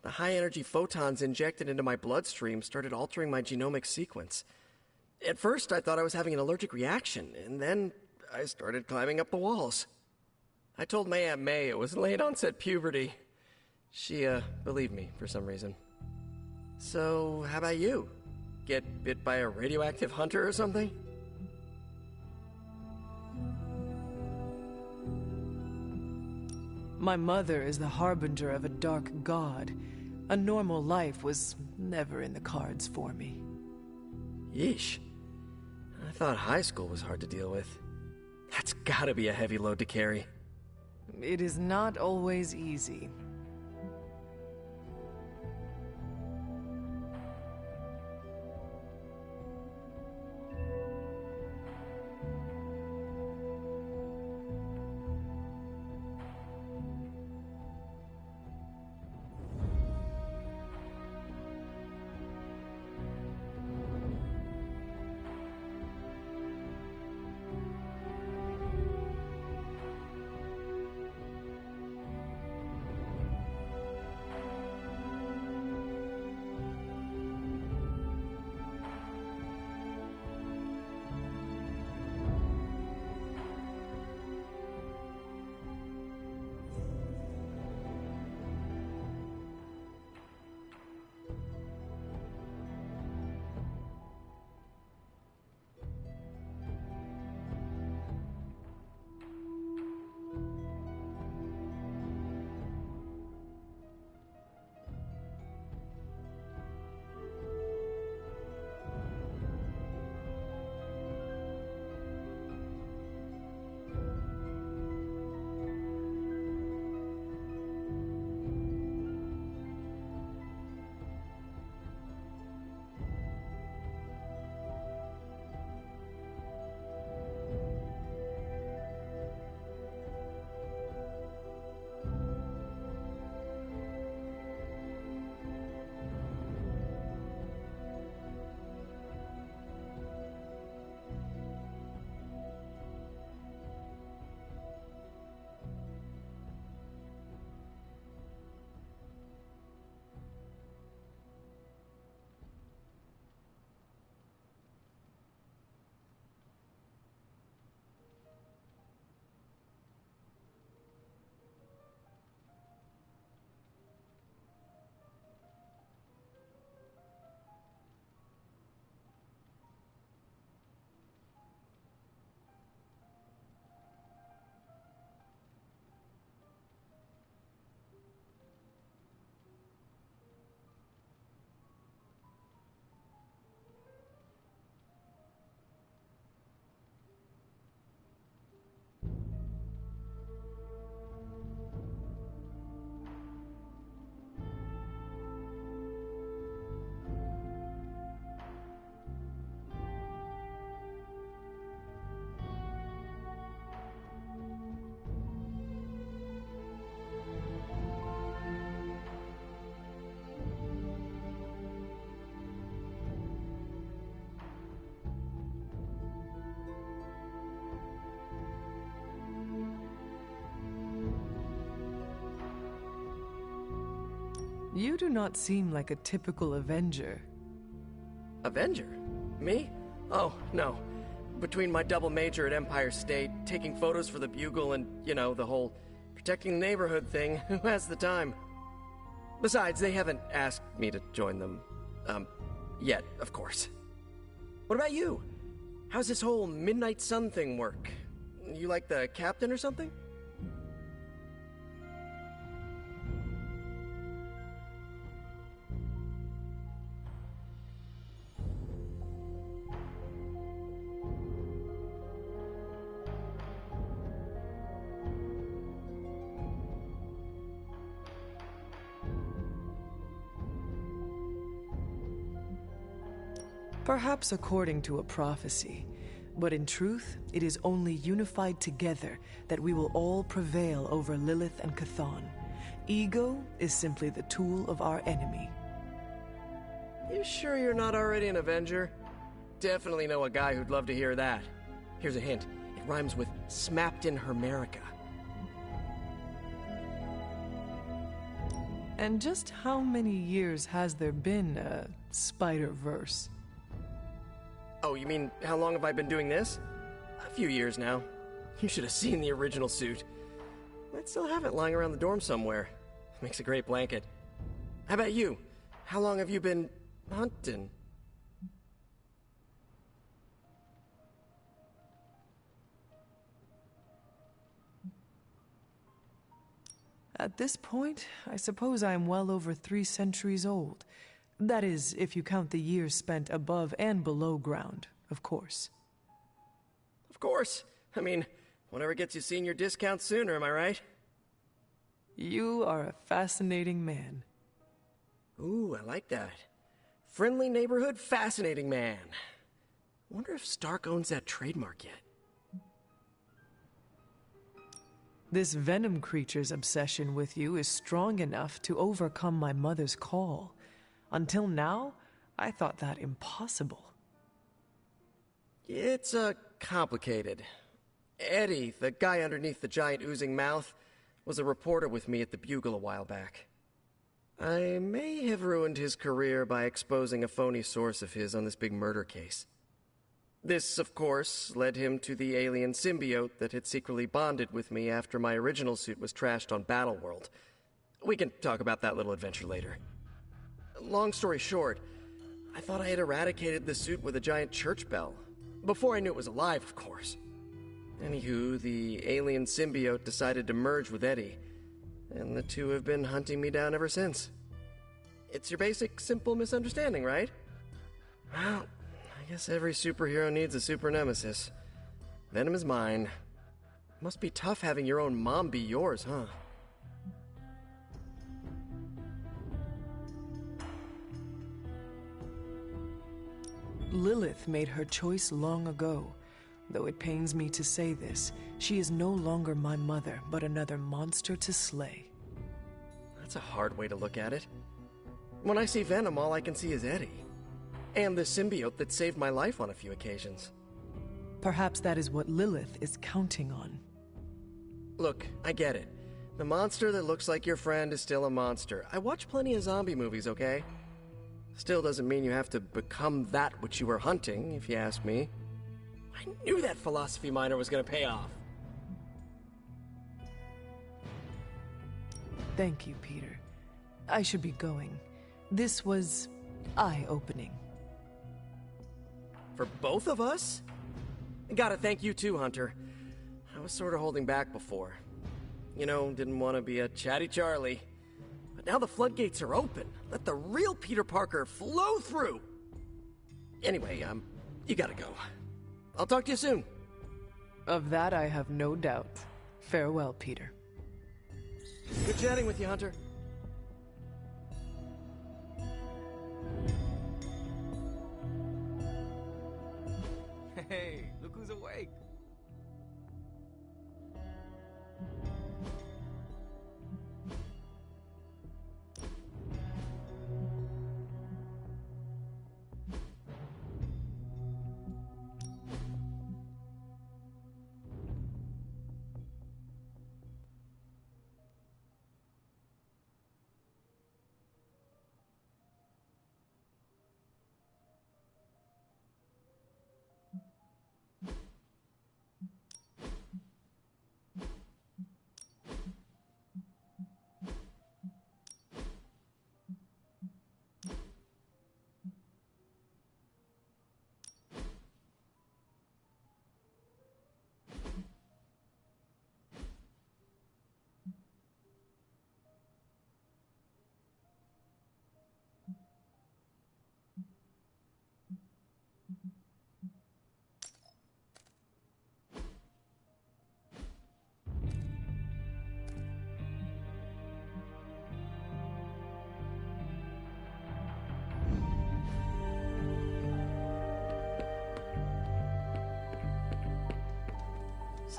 the high-energy photons injected into my bloodstream started altering my genomic sequence. At first, I thought I was having an allergic reaction, and then I started climbing up the walls. I told my Aunt May it was late-onset puberty. She, believed me for some reason. So, how about you? Get bit by a radioactive hunter or something? My mother is the harbinger of a dark god. A normal life was never in the cards for me. Yeesh. I thought high school was hard to deal with. That's gotta be a heavy load to carry. It is not always easy. You do not seem like a typical Avenger. Avenger? Me? Oh, no. Between my double major at Empire State, taking photos for the Bugle, and, you know, the whole protecting the neighborhood thing, who has the time? Besides, they haven't asked me to join them. Yet, of course. What about you? How's this whole Midnight Sun thing work? You like the captain or something? Perhaps according to a prophecy, but in truth, it is only unified together that we will all prevail over Lilith and Chthon. Ego is simply the tool of our enemy. You sure you're not already an Avenger? Definitely know a guy who'd love to hear that. Here's a hint. It rhymes with smapped in Hermerica. And just how many years has there been a Spider-Verse? Oh, you mean, how long have I been doing this? A few years now. You should have seen the original suit. I still have it lying around the dorm somewhere. Makes a great blanket. How about you? How long have you been hunting? At this point, I suppose I am well over 3 centuries old. That is, if you count the years spent above and below ground, of course. Of course. I mean, whatever gets you senior discount sooner, am I right? You are a fascinating man. Ooh, I like that. Friendly neighborhood, fascinating man. Wonder if Stark owns that trademark yet. This Venom creature's obsession with you is strong enough to overcome my mother's call. Until now, I thought that impossible. It's, complicated. Eddie, the guy underneath the giant oozing mouth, was a reporter with me at the Bugle a while back. I may have ruined his career by exposing a phony source of his on this big murder case. This, of course, led him to the alien symbiote that had secretly bonded with me after my original suit was trashed on Battleworld. We can talk about that little adventure later. Long story short, I thought I had eradicated the suit with a giant church bell. Before I knew it was alive, of course. Anywho, the alien symbiote decided to merge with Eddie, and the two have been hunting me down ever since. It's your basic, simple misunderstanding, right? Well, I guess every superhero needs a super nemesis. Venom is mine. Must be tough having your own mom be yours, huh? Lilith made her choice long ago. Though it pains me to say this, she is no longer my mother, but another monster to slay. That's a hard way to look at it. When I see Venom, all I can see is Eddie. And the symbiote that saved my life on a few occasions. Perhaps that is what Lilith is counting on. Look, I get it. The monster that looks like your friend is still a monster. I watch plenty of zombie movies, okay? Still doesn't mean you have to become that which you were hunting, if you ask me. I knew that philosophy minor was gonna pay off. Thank you, Peter. I should be going. This was eye-opening. For both of us? Gotta thank you too, Hunter. I was sort of holding back before. You know, didn't want to be a chatty Charlie. But now the floodgates are open. Let the real Peter Parker flow through. Anyway, you gotta go. I'll talk to you soon. Of that I have no doubt. Farewell, Peter. Good chatting with you, Hunter. Hey, look who's awake.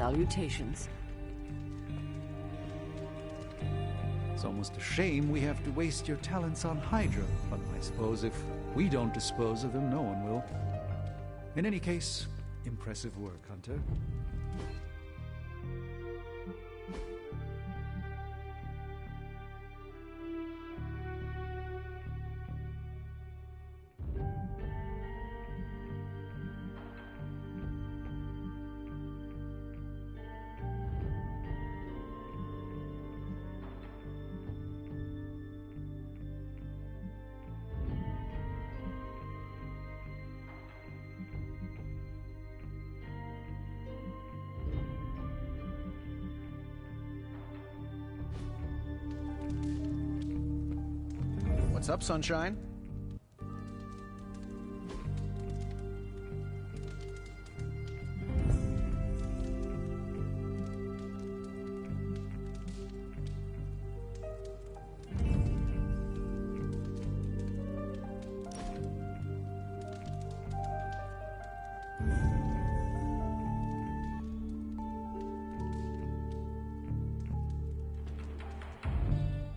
Salutations. It's almost a shame we have to waste your talents on Hydra, but I suppose if we don't dispose of them, no one will. In any case, impressive work, Hunter. What's up, sunshine?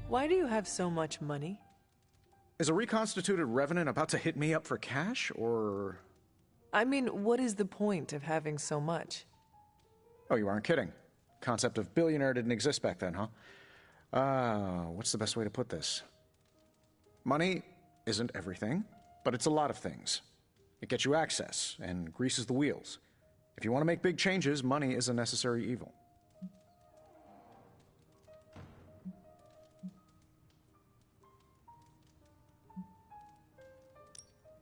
Why do you have so much money? Is a reconstituted revenant about to hit me up for cash, or...? I mean, what is the point of having so much? Oh, you aren't kidding. Concept of billionaire didn't exist back then, huh? What's the best way to put this? Money isn't everything, but it's a lot of things. It gets you access and greases the wheels. If you want to make big changes, money is a necessary evil.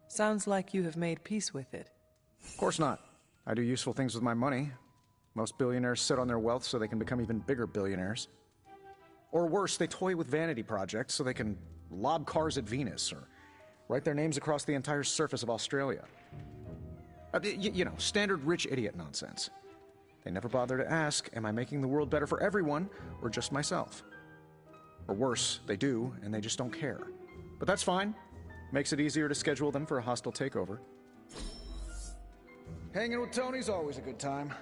Sounds like you have made peace with it. Of course not. I do useful things with my money. Most billionaires sit on their wealth so they can become even bigger billionaires. Or worse, they toy with vanity projects so they can lob cars at Venus or write their names across the entire surface of Australia. You know, standard rich idiot nonsense. They never bother to ask, am I making the world better for everyone or just myself? Or worse, they do, and they just don't care. But that's fine. Makes it easier to schedule them for a hostile takeover. Hanging with Tony's always a good time.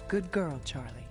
Good girl, Charlie.